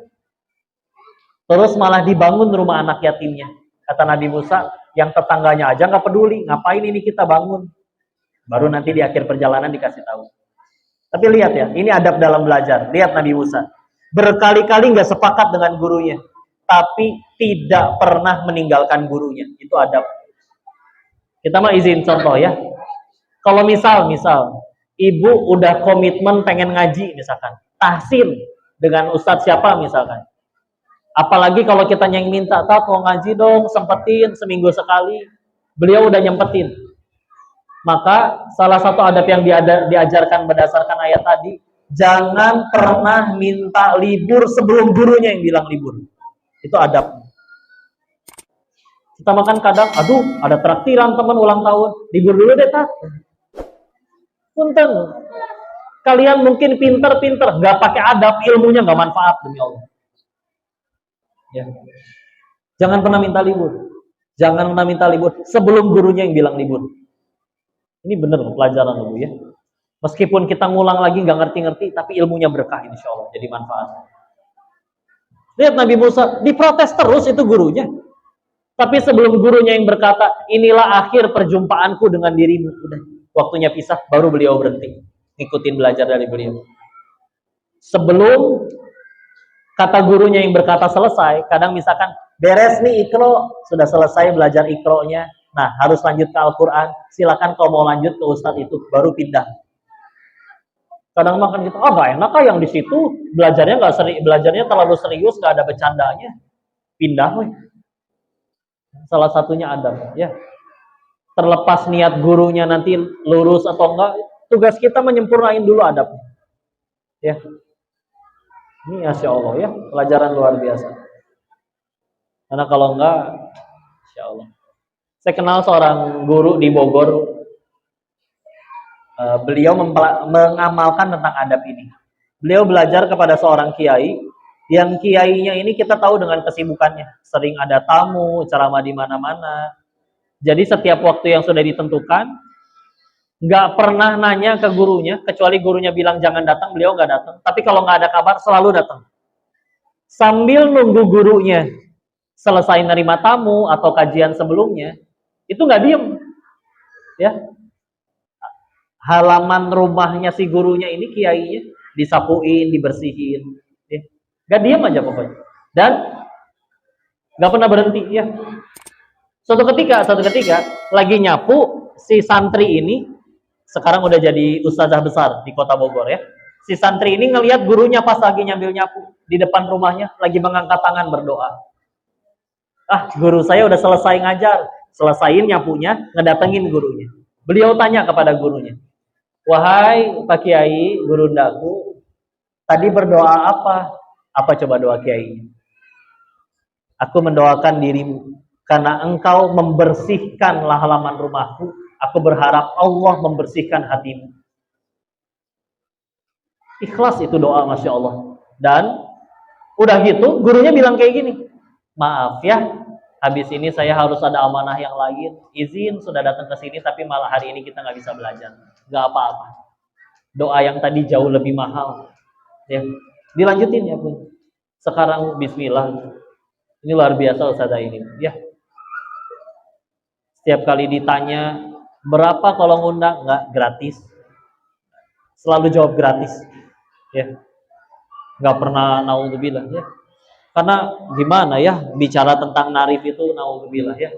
Terus malah dibangun rumah anak yatimnya. Kata Nabi Musa, yang tetangganya aja nggak peduli, ngapain ini kita bangun? Baru nanti di akhir perjalanan dikasih tahu. Tapi lihat ya, ini adab dalam belajar. Lihat Nabi Musa. Berkali-kali nggak sepakat dengan gurunya. Tapi tidak pernah meninggalkan gurunya. Itu adab. Kita mau izin contoh ya. Kalau misal, ibu udah komitmen pengen ngaji misalkan. Tahsin dengan ustadz siapa misalkan. Apalagi kalau kita yang minta, "Tat, mau ngaji dong, sempetin seminggu sekali." Beliau udah nyempetin. Maka salah satu adab yang diajarkan berdasarkan ayat tadi, jangan pernah minta libur sebelum gurunya yang bilang libur. Itu adab. Kita makan kadang, aduh ada traktiran teman ulang tahun, libur dulu deh Tat. Punten. Kalian mungkin pinter-pinter, nggak pakai adab, ilmunya nggak manfaat demi Allah. Ya. Jangan pernah minta libur. Jangan pernah minta libur sebelum gurunya yang bilang libur. Ini benar pelajaran Bu ya. Meskipun kita ngulang lagi nggak ngerti-ngerti, tapi ilmunya berkah insya Allah, jadi manfaat. Lihat Nabi Musa, diprotes terus itu gurunya. Tapi sebelum gurunya yang berkata, inilah akhir perjumpaanku dengan dirimu. Udah, waktunya pisah, baru beliau berhenti. Ngikutin belajar dari beliau. Sebelum kata gurunya yang berkata selesai, kadang misalkan beres nih ikro, sudah selesai belajar ikronya, nah harus lanjut ke Al-Quran, silakan kalau mau lanjut ke Ustadz itu, baru pindah. Kadang makan gitu, gak enak kah yang di situ belajarnya terlalu serius, gak ada bercandanya, pindah weh. Salah satunya adab, ya. Terlepas niat gurunya nanti lurus atau enggak, tugas kita menyempurnain dulu adabnya, ya. Ini Masya Allah ya, pelajaran luar biasa. Karena kalau enggak, Masya Allah. Saya kenal seorang guru di Bogor, beliau mengamalkan tentang adab ini. Beliau belajar kepada seorang kiai, yang kiainya ini kita tahu dengan kesibukannya. Sering ada tamu, ceramah di mana-mana. Jadi setiap waktu yang sudah ditentukan, nggak pernah nanya ke gurunya, kecuali gurunya bilang jangan datang, beliau nggak datang. Tapi kalau nggak ada kabar, selalu datang. Sambil nunggu gurunya selesai nerima tamu atau kajian sebelumnya, itu nggak diem. Ya, halaman rumahnya si gurunya ini, kiainya, disapuin, dibersihin. Ya. Nggak diem aja pokoknya. Dan nggak pernah berhenti. Ya. Suatu ketika, lagi nyapu, si santri ini, sekarang udah jadi ustazah besar di kota Bogor ya. Si santri ini ngelihat gurunya pas lagi nyambil nyapu di depan rumahnya, lagi mengangkat tangan berdoa. Guru saya udah selesai ngajar, selesaiin nyapunya, ngedatengin gurunya. Beliau tanya kepada gurunya, "Wahai Pak Kiai, guru ndaku, tadi berdoa apa?" Apa coba doa Kiai? "Aku mendoakan dirimu, karena engkau membersihkanlah halaman rumahku. Aku berharap Allah membersihkan hatimu." Ikhlas itu doa, Masya Allah. Dan udah gitu, gurunya bilang kayak gini, "Maaf ya, habis ini saya harus ada amanah yang lain. Izin sudah datang ke sini, tapi malah hari ini kita nggak bisa belajar." Nggak apa-apa. Doa yang tadi jauh lebih mahal. Ya, dilanjutin ya Bun. Sekarang Bismillah. Ini luar biasa Ustazah ini. Ya. Setiap kali ditanya berapa kalau ngundang, nggak, gratis. Selalu jawab gratis. Ya. Nggak pernah naudzubillah ya. Karena gimana ya bicara tentang narif itu naudzubillah ya.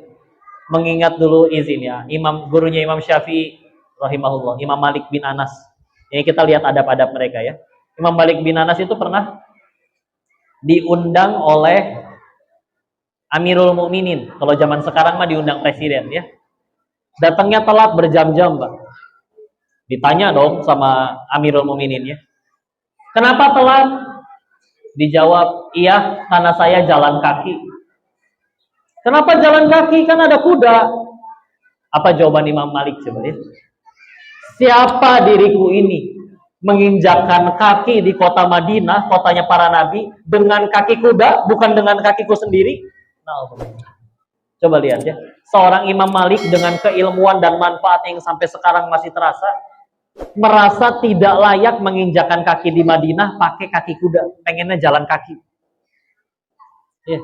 Mengingat dulu izin ya, gurunya Imam Syafi'i rahimahullah, Imam Malik bin Anas. Ini kita lihat adab-adab mereka ya. Imam Malik bin Anas itu pernah diundang oleh Amirul Mukminin. Kalau zaman sekarang mah diundang presiden ya. Datangnya telat berjam-jam, Pak. Ditanya dong sama Amirul Mukminin ya. "Kenapa telat?" Dijawab, "Iya, karena saya jalan kaki." "Kenapa jalan kaki? Kan ada kuda." Apa jawaban Imam Malik coba ya? "Siapa diriku ini menginjakkan kaki di kota Madinah, kotanya para nabi, dengan kaki kuda, bukan dengan kakiku sendiri?" Nah, Coba lihat ya. Seorang Imam Malik dengan keilmuan dan manfaat yang sampai sekarang masih terasa, merasa tidak layak menginjakan kaki di Madinah pakai kaki kuda, pengennya jalan kaki. Ya.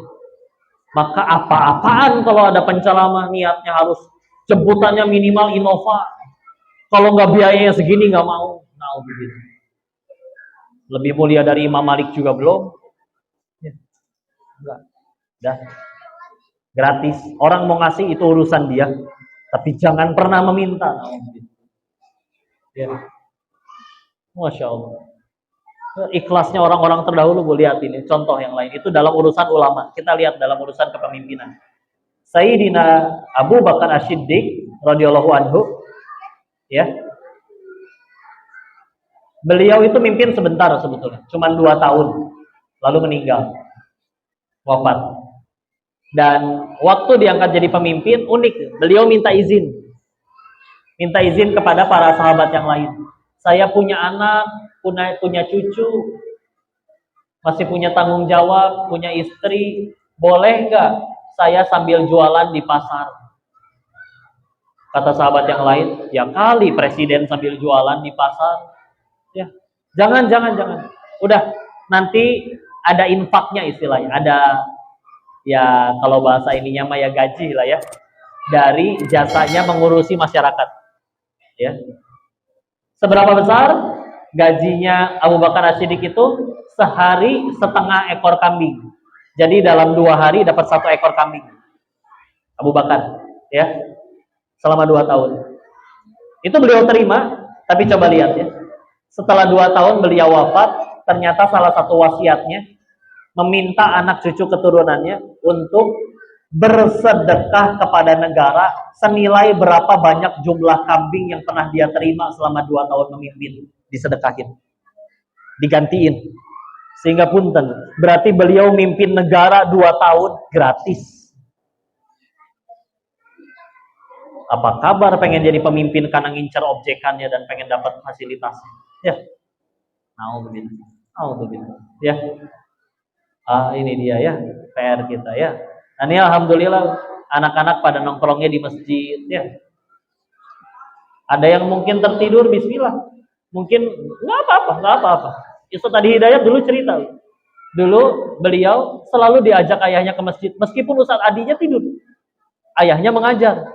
Maka apa-apaan kalau ada penceramah niatnya harus jemputannya minimal Innova. Kalau nggak biayanya segini nggak mau. Nah, begitu. Lebih mulia dari Imam Malik juga belum. Ya. Enggak. Dah. Gratis. Orang mau ngasih itu urusan dia, tapi jangan pernah meminta. Ya. Masya Allah. Ikhlasnya orang-orang terdahulu, gue lihat ini contoh yang lain itu dalam urusan ulama. Kita lihat dalam urusan kepemimpinan. Sayyidina Abu Bakar As-Siddiq radhiyallahu anhu, ya. Beliau itu mimpin sebentar sebetulnya, cuma 2 tahun, lalu meninggal, wafat. Dan waktu diangkat jadi pemimpin, unik. Beliau minta izin kepada para sahabat yang lain. Saya punya anak, punya cucu, masih punya tanggung jawab, punya istri. Boleh nggak saya sambil jualan di pasar? Kata sahabat yang lain, ya kali presiden sambil jualan di pasar. Ya, jangan. Udah, nanti ada infaknya istilahnya. Ada, ya kalau bahasa ininya mah ya gaji lah ya, dari jasanya mengurusi masyarakat. Ya, seberapa besar gajinya Abu Bakar As-Siddiq itu? Sehari setengah ekor kambing. Jadi dalam 2 hari dapat 1 ekor kambing. Abu Bakar, ya, selama 2 tahun. Itu beliau terima, tapi coba lihat ya. Setelah 2 tahun beliau wafat, ternyata salah satu wasiatnya meminta anak cucu keturunannya untuk bersedekah kepada negara senilai berapa banyak jumlah kambing yang pernah dia terima selama 2 tahun memimpin, disedekahin, digantiin. Sehingga punten, berarti beliau mimpin negara 2 tahun gratis. Apa kabar pengen jadi pemimpin karena ngincar objekannya dan pengen dapat fasilitasnya? Ya, begitu. Ya. Ini dia ya, PR kita ya. Nah, ini alhamdulillah anak-anak pada nongkrongnya di masjid ya. Ada yang mungkin tertidur, bismillah. Mungkin nggak apa-apa. Ustaz tadi Hidayat dulu cerita. Dulu beliau selalu diajak ayahnya ke masjid, meskipun Ustaz Adinya tidur. Ayahnya mengajar.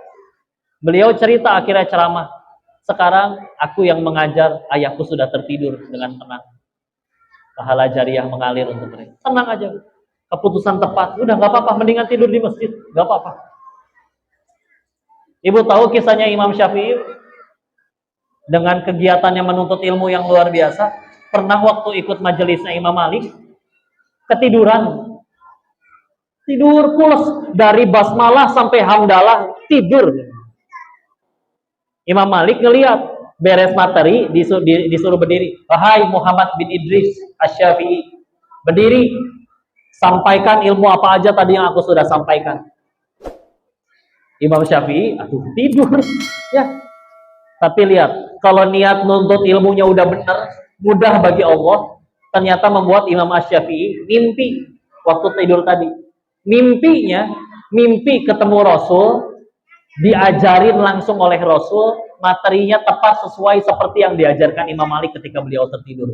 Beliau cerita akhirnya ceramah. Sekarang aku yang mengajar, ayahku sudah tertidur dengan tenang. Pahala jariah mengalir untuk mereka. Tenang aja. Keputusan tepat. Udah nggak apa-apa. Mendingan tidur di masjid. Nggak apa-apa. Ibu tahu kisahnya Imam Syafi'i dengan kegiatannya menuntut ilmu yang luar biasa. Pernah waktu ikut majelisnya Imam Malik ketiduran. Tidur pulas dari basmalah sampai hamdalah tidur. Imam Malik ngelihat beres materi, disuruh berdiri. Wahai Muhammad bin Idris Asy-Syafi'i, berdiri, sampaikan ilmu apa aja tadi yang aku sudah sampaikan. Imam Syafi'i, tidur. Ya. Tapi lihat, kalau niat nuntut ilmunya udah benar, mudah bagi Allah, ternyata membuat Imam Asy-Syafi'i mimpi waktu tidur tadi. Mimpi ketemu Rasul, diajarin langsung oleh Rasul, materinya tepat sesuai seperti yang diajarkan Imam Malik ketika beliau tertidur.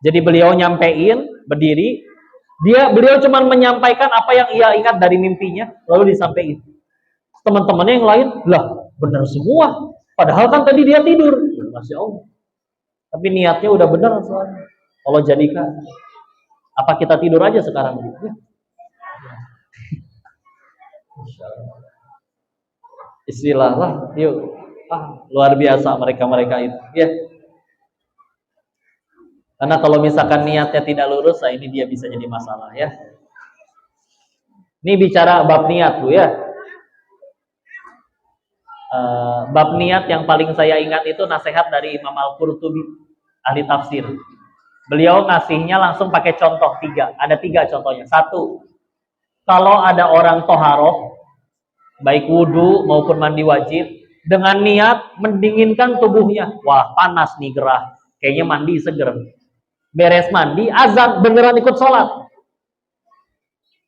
Jadi beliau nyampein, berdiri, beliau cuma menyampaikan apa yang ia ingat dari mimpinya, lalu disampaikan. Teman-temannya yang lain, lah benar semua, padahal kan tadi dia tidur. Masya Allah. Tapi niatnya udah benar soalnya. Allah jadikan. Apa kita tidur aja sekarang? Ya. Istilah lah, yuk. Luar biasa mereka itu, ya. Karena kalau misalkan niatnya tidak lurus, ini dia bisa jadi masalah, ya. Ini bicara bab niat, Bu, ya. Bab niat yang paling saya ingat itu nasihat dari Imam Al-Qurtubi, ahli tafsir. Beliau ngasihnya langsung pakai contoh 3. Ada 3 contohnya. 1, kalau ada orang toharoh, baik wudhu maupun mandi wajib, dengan niat mendinginkan tubuhnya. Wah, panas nih, gerah. Kayaknya mandi seger. Beres mandi, azan, beneran ikut sholat.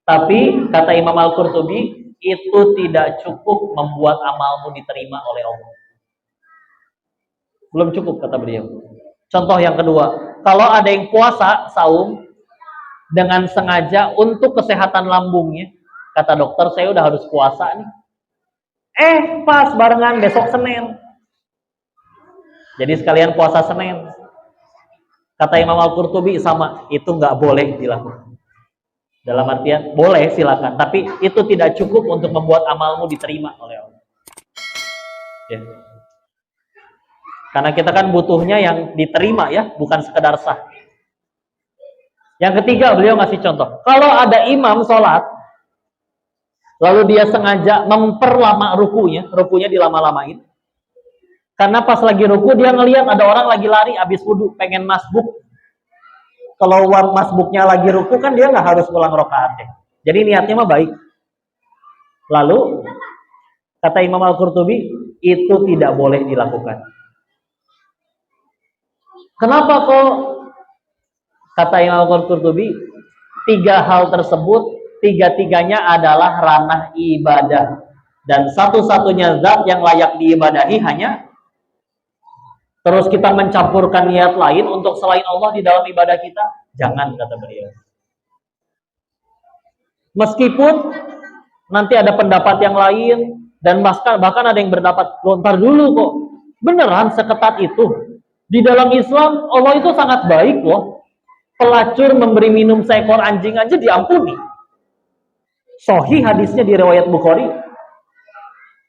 Tapi kata Imam Al-Qurtubi, itu tidak cukup membuat amalmu diterima oleh Allah. Belum cukup kata beliau. Contoh yang kedua, kalau ada yang puasa saum dengan sengaja untuk kesehatan lambungnya, kata dokter saya udah harus puasa nih. Pas barengan besok Senin. Jadi sekalian puasa Senin. Kata Imam Al-Qurtubi sama, itu nggak boleh dilakukan. Dalam artian boleh silakan, tapi itu tidak cukup untuk membuat amalmu diterima oleh Allah. Ya. Karena kita kan butuhnya yang diterima ya, bukan sekedar sah. Yang ketiga beliau ngasih contoh. Kalau ada imam sholat, lalu dia sengaja memperlama rukunya dilama-lamain. Karena pas lagi ruku dia ngelihat ada orang lagi lari abis wudu, pengen masbuk. Kalau masbuknya lagi ruku kan dia nggak harus ulang rakaat ya. Jadi niatnya mah baik. Lalu kata Imam Al-Qurtubi, itu tidak boleh dilakukan. Kenapa kok? Kata Imam Al-Qurtubi, 3 hal tersebut, 3-tiganya adalah ranah ibadah. Dan satu-satunya zat yang layak diibadahi hanya, terus kita mencampurkan niat lain untuk selain Allah di dalam ibadah kita, jangan, kata beliau. Meskipun nanti ada pendapat yang lain, dan bahkan ada yang berpendapat, lontar dulu kok, beneran seketat itu? Di dalam Islam, Allah itu sangat baik loh. Pelacur memberi minum seekor anjing aja diampuni. Sahih hadisnya di riwayat Bukhari.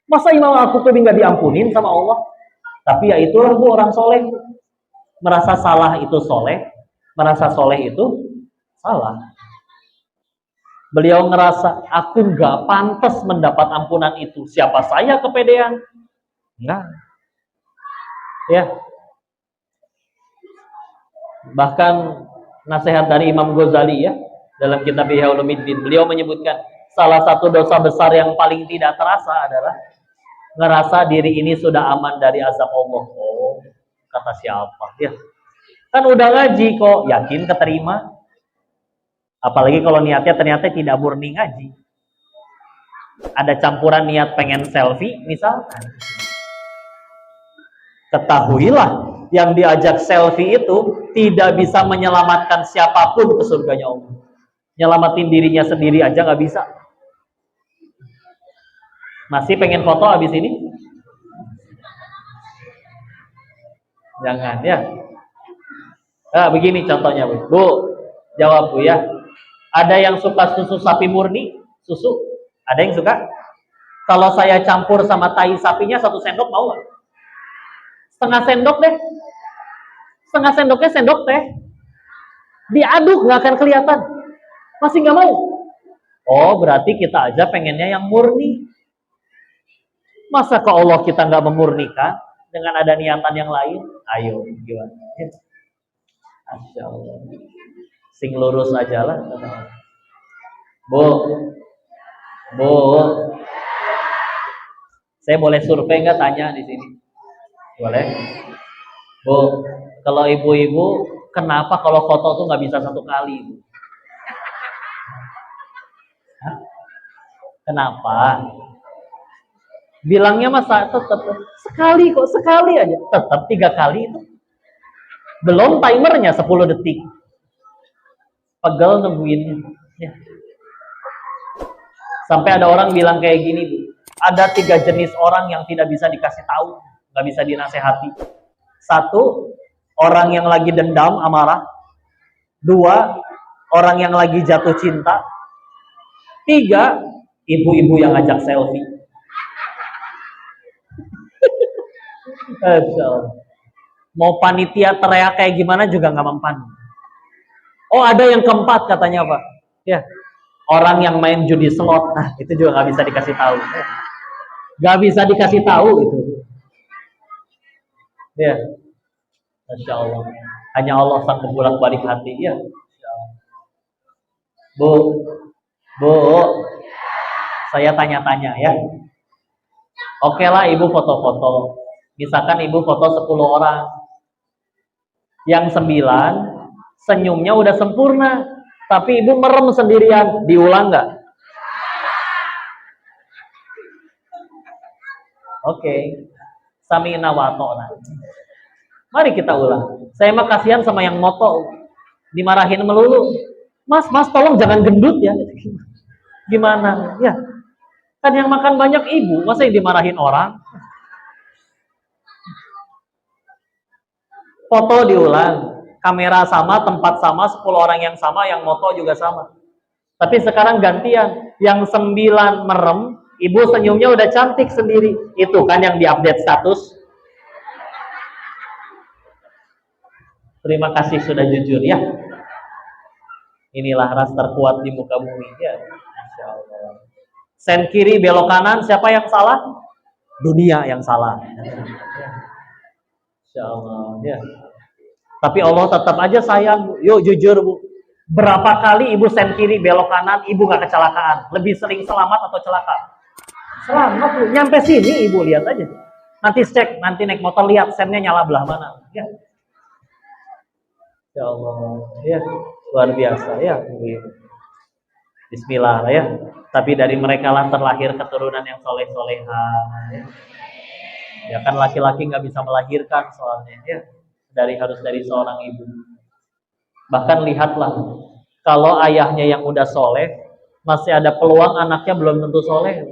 Masa Imam Al-Qurtubi nggak diampunin sama Allah? Tapi ya itulah bu orang soleh. Merasa salah itu soleh, merasa soleh itu salah. Beliau ngerasa, aku nggak pantas mendapat ampunan itu. Siapa saya kepedean? Enggak. Ya. Bahkan nasihat dari Imam Ghazali ya, dalam kitab Ihya Ulumuddin, beliau menyebutkan salah satu dosa besar yang paling tidak terasa adalah ngerasa diri ini sudah aman dari azab Allah. Oh, kata siapa? Ya, kan udah ngaji kok, yakin keterima. Apalagi kalau niatnya ternyata tidak murni ngaji. Ada campuran niat pengen selfie, misalkan. Ketahuilah, yang diajak selfie itu tidak bisa menyelamatkan siapapun ke surganya Allah. Nyelamatin dirinya sendiri aja nggak bisa. Masih pengen foto abis ini? Jangan ya. Begini contohnya Bu. Bu, jawab Bu ya. Ada yang suka susu sapi murni? Susu? Ada yang suka? Kalau saya campur sama tai sapinya 1 sendok mau nggak? Setengah sendok deh. Setengah sendoknya sendok teh. Diaduk nggak akan kelihatan. Masih nggak mau? Oh, berarti kita aja pengennya yang murni. Masa ke Allah kita nggak memurnikan dengan ada niatan yang lain? Ayo, gimana? Masya Allah. Sing lurus aja lah. Bu, saya boleh survei nggak tanya di sini? Boleh? Bu, kalau ibu-ibu, kenapa kalau foto tuh nggak bisa 1 kali? Hah? Kenapa? Bilangnya masa tetap sekali kok, sekali aja. Tetap 3 kali itu. Belum timernya 10 detik. Pegel nungguin. Ya. Sampai ada orang bilang kayak gini, Bu. Ada 3 jenis orang yang tidak bisa dikasih tahu, nggak bisa dinasehati. 1, orang yang lagi dendam, amarah. 2, orang yang lagi jatuh cinta. 3, ibu-ibu yang ngajak selfie. Mau panitia teriak kayak gimana juga nggak mempan. Oh, ada yang keempat katanya Pak. Ya, orang yang main judi slot. Nah, itu juga nggak bisa dikasih tahu. Nggak bisa dikasih tahu itu. Ya, Masya Allah. Hanya Allah sang pembolak-balik hati. Ya, Bu, saya tanya-tanya ya. Oke lah ibu foto-foto. Misalkan ibu foto 10 orang. Yang 9 senyumnya udah sempurna. Tapi ibu merem sendirian, diulang nggak? Oke. Sami'na wa ata'na. Mari kita ulang. Saya mah kasihan sama yang moto, dimarahin melulu. Mas, tolong jangan gendut ya. Gimana? Ya. Kan yang makan banyak ibu, masa yang dimarahin orang? Foto diulang, kamera sama, tempat sama, 10 orang yang sama, yang moto juga sama. Tapi sekarang gantian, yang 9 merem, ibu senyumnya udah cantik sendiri. Itu kan yang diupdate status. Terima kasih sudah jujur ya. Inilah ras terkuat di muka bumi ya. Masya Allah. Sen kiri belok kanan, siapa yang salah? Dunia yang salah. Masya Allah ya. Tapi Allah tetap aja sayang. Yuk jujur bu. Berapa kali ibu sen kiri belok kanan, ibu nggak kecelakaan? Lebih sering selamat atau celaka? Selamat bu. Nyampe sini ibu lihat aja. Nanti cek, nanti naik motor lihat sennya nyala belah mana. Ya. Ya Allah, ya luar biasa ya. Bismillah ya. Tapi dari mereka lah terlahir keturunan yang soleh-soleha. Ya kan laki-laki nggak bisa melahirkan soalnya ya. Harus dari seorang ibu. Bahkan lihatlah, kalau ayahnya yang udah soleh, masih ada peluang anaknya belum tentu soleh.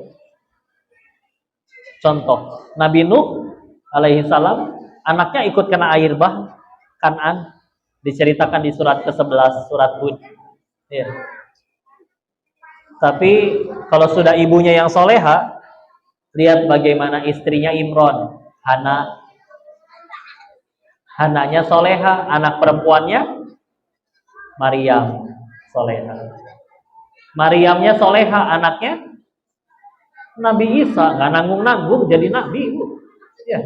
Contoh, Nabi Nuh alaihi salam, anaknya ikut kena air bah, Kan'an. Diceritakan di surat ke-11 surat Hud. Ya. Tapi kalau sudah ibunya yang soleha, lihat bagaimana istrinya Imron, Hananya soleha, anak perempuannya Maryam soleha. Maryamnya soleha, anaknya Nabi Isa, nggak nanggung-nanggung jadi nabi. Ya.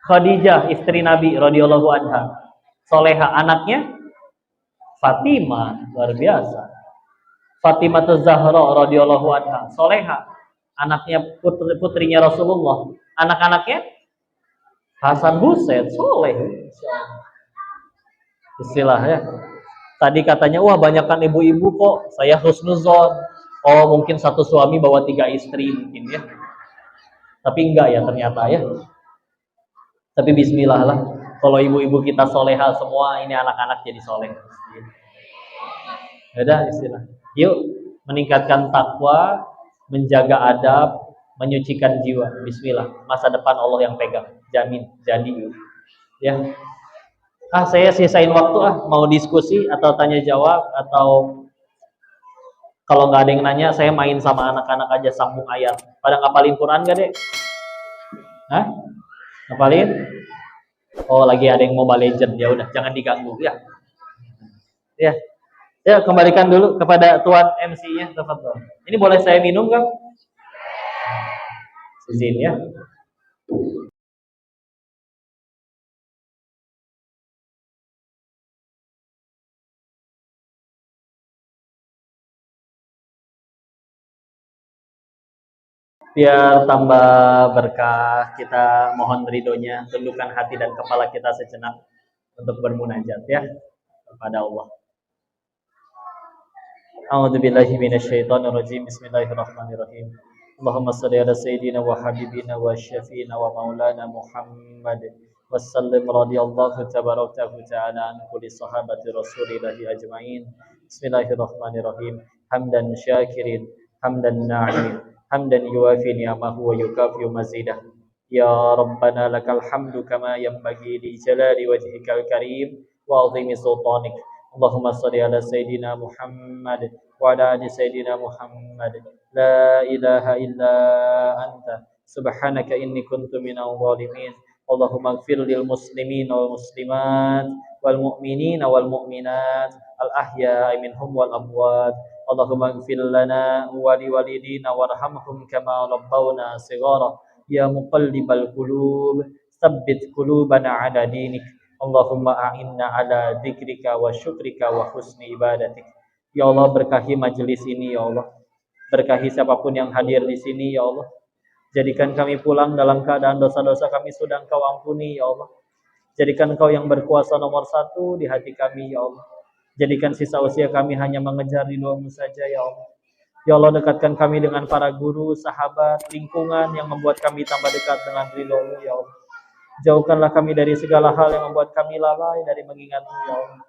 Khadijah istri Nabi radhiyallahu anha soleha, anaknya Fatimah, luar biasa. Fatimah Zahra radhiyallahu anha soleha, anaknya putrinya Rasulullah. Anak-anaknya Hasan Husain soleh. Istilah ya. Tadi katanya wah banyakkan ibu-ibu kok. Saya husnuzon. Oh mungkin satu suami bawa 3 istri mungkin ya. Tapi enggak ya ternyata ya. Tapi bismillah lah. Kalau ibu-ibu kita soleha semua, ini anak-anak jadi soleh. Udah istilah. Yuk meningkatkan takwa, menjaga adab, menyucikan jiwa. Bismillah. Masa depan Allah yang pegang. Jamin. Jadi ya. Saya sisain waktu mau diskusi atau tanya jawab, atau kalau nggak ada yang nanya, saya main sama anak-anak aja sambung ayat. Pada ngapalin Quran gak deh? Hah? Ngapalin? Oh lagi ada yang Mobile Legend, ya udah jangan diganggu ya. Ya kembalikan dulu kepada tuan MC-nya. Ini boleh saya minum kan? Izin ya. Biar tambah berkah, kita mohon ridhonya, tundukkan hati dan kepala kita sejenak untuk bermunajat ya kepada Allah. A'udzubillahi minasyaitonirrajim. Bismillahirrahmanirrahim. Allahumma shalli ala sayyidina wa habibina wa syafiina wa maulana Muhammad wa sallim radhiyallahu tabaraka wa ta'ala an kulli sahabati rasulillahi ajmain. Bismillahirrahmanirrahim. Hamdan syakirin, hamdan na'imin, hamdan yuwafi ni'amahu wa yukafi mazidah. Ya Rabbana lakal hamdu kama yanbaghi li jalali wajhikal karim wa 'azimi sultanik. Allahumma shalli ala sayyidina Muhammad wa ala ali sayyidina Muhammad. La ilaha illa anta subhanaka inni kuntu minadh dhalimin. Allahumma ighfir lil muslimin wal muslimat wal mu'minin wal mu'minat al ahya'i minhum wal amwat. Allahumma ighfir lana wa li walidina warhamhum kama rabbawna shighara. Ya muqallibal qulub tsabbit qulubana ala dinik. Allahumma a'inna ala dzikrika wa syukrika wa husni ibadatik. Ya Allah, berkahi majelis ini ya Allah. Berkahi siapapun yang hadir di sini ya Allah. Jadikan kami pulang dalam keadaan dosa-dosa kami sudah Engkau ampuni ya Allah. Jadikan Engkau yang berkuasa nomor 1 di hati kami ya Allah. Jadikan sisa usia kami hanya mengejar ridho-Mu saja ya Allah. Ya Allah, dekatkan kami dengan para guru, sahabat, lingkungan yang membuat kami tambah dekat dengan ridho-Mu ya Allah. Jauhkanlah kami dari segala hal yang membuat kami lalai dari mengingat-Mu ya Allah.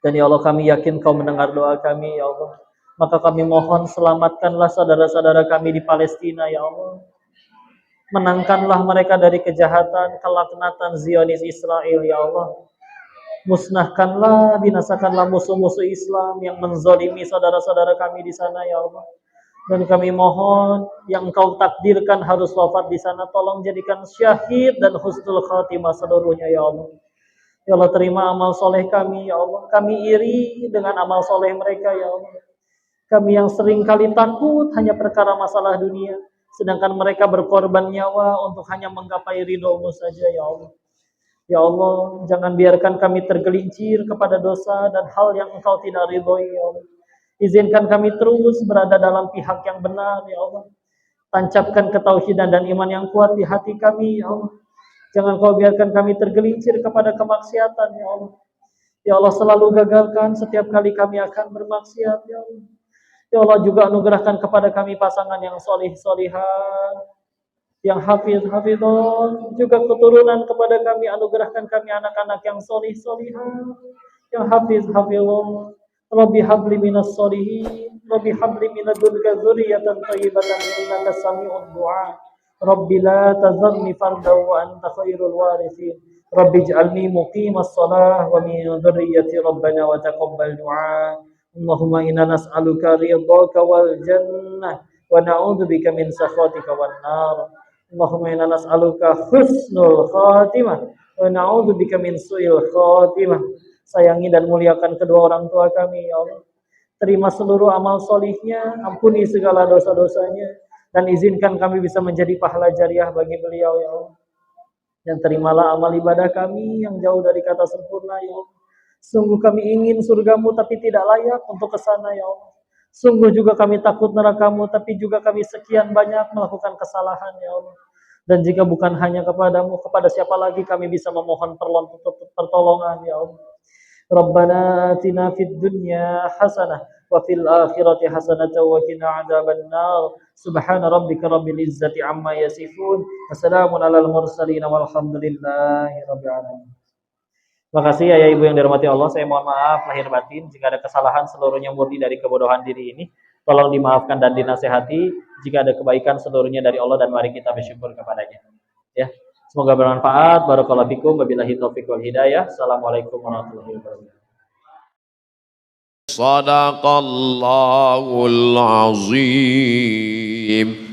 Dan ya Allah, kami yakin Kau mendengar doa kami ya Allah. Maka kami mohon selamatkanlah saudara-saudara kami di Palestina ya Allah. Menangkanlah mereka dari kejahatan, kelaknatan Zionis Israel ya Allah. Musnahkanlah, binasakanlah musuh-musuh Islam yang menzolimi saudara-saudara kami di sana ya Allah. Dan kami mohon yang Engkau takdirkan harus wafat di sana, tolong jadikan syahid dan husnul khatimah seluruhnya ya Allah. Ya Allah, terima amal soleh kami ya Allah. Kami iri dengan amal soleh mereka ya Allah. Kami yang sering kali takut hanya perkara masalah dunia, sedangkan mereka berkorban nyawa untuk hanya menggapai ridho-Mu saja ya Allah. Ya Allah, jangan biarkan kami tergelincir kepada dosa dan hal yang Engkau tidak ridhoi ya Allah. Izinkan kami terus berada dalam pihak yang benar ya Allah. Tancapkan ketauhidan dan iman yang kuat di hati kami ya Allah. Jangan Kau biarkan kami tergelincir kepada kemaksiatan ya Allah. Ya Allah, selalu gagalkan setiap kali kami akan bermaksiat ya Allah. Ya Allah, juga anugerahkan kepada kami pasangan yang solih-solihah, yang hafidh-hafidhon, juga keturunan kepada kami, anugerahkan kami anak-anak yang solih-solihah, yang hafidh-hafidhon. Rabbi habli minas solihin, Rabbi habli minadunka dzurriyyatan thayyibatan innaka sami'ud du'a. Rabbi la tazarni fardan wa anta khairul warithin. Rabbi ij'alni muqimas shalah wa min dzurriyyati rabbana wa taqabbal du'a. Allahumma inna nas'aluka ridhaka wal jannah wa na'udzubika min sakhatika wan nar. Allahumma inna nas'aluka husnul khatimah wa na'udzubika min su'il khatimah. Sayangi dan muliakan kedua orang tua kami ya Allah. Terima seluruh amal solihnya, ampuni segala dosa-dosanya, dan izinkan kami bisa menjadi pahala jariah bagi beliau ya Allah. Dan terimalah amal ibadah kami yang jauh dari kata sempurna ya Allah. Sungguh kami ingin surgamu tapi tidak layak untuk kesana ya Allah. Sungguh juga kami takut nerakamu tapi juga kami sekian banyak melakukan kesalahan ya Allah. Dan jika bukan hanya kepadamu, kepada siapa lagi kami bisa memohon pertolongan ya Allah. Rabbana atina fid dunya hasanah wa fil akhirati hasanah wa qina adzabannar. Subhana rabbika rabbil izzati amma yasifun. Wassalamun alal mursalin walhamdulillahi rabbil alamin. Terima kasih ayah ibu yang dirahmati Allah. Saya mohon maaf lahir batin jika ada kesalahan, seluruhnya murni dari kebodohan diri ini. Tolong dimaafkan dan dinasehati. Jika ada kebaikan, seluruhnya dari Allah, dan mari kita bersyukur kepadanya. Ya, semoga bermanfaat. Barakallahu fikum. Wabillahi taufiq wal hidayah. Assalamualaikum warahmatullahi wabarakatuh. Sadaqallahul azim.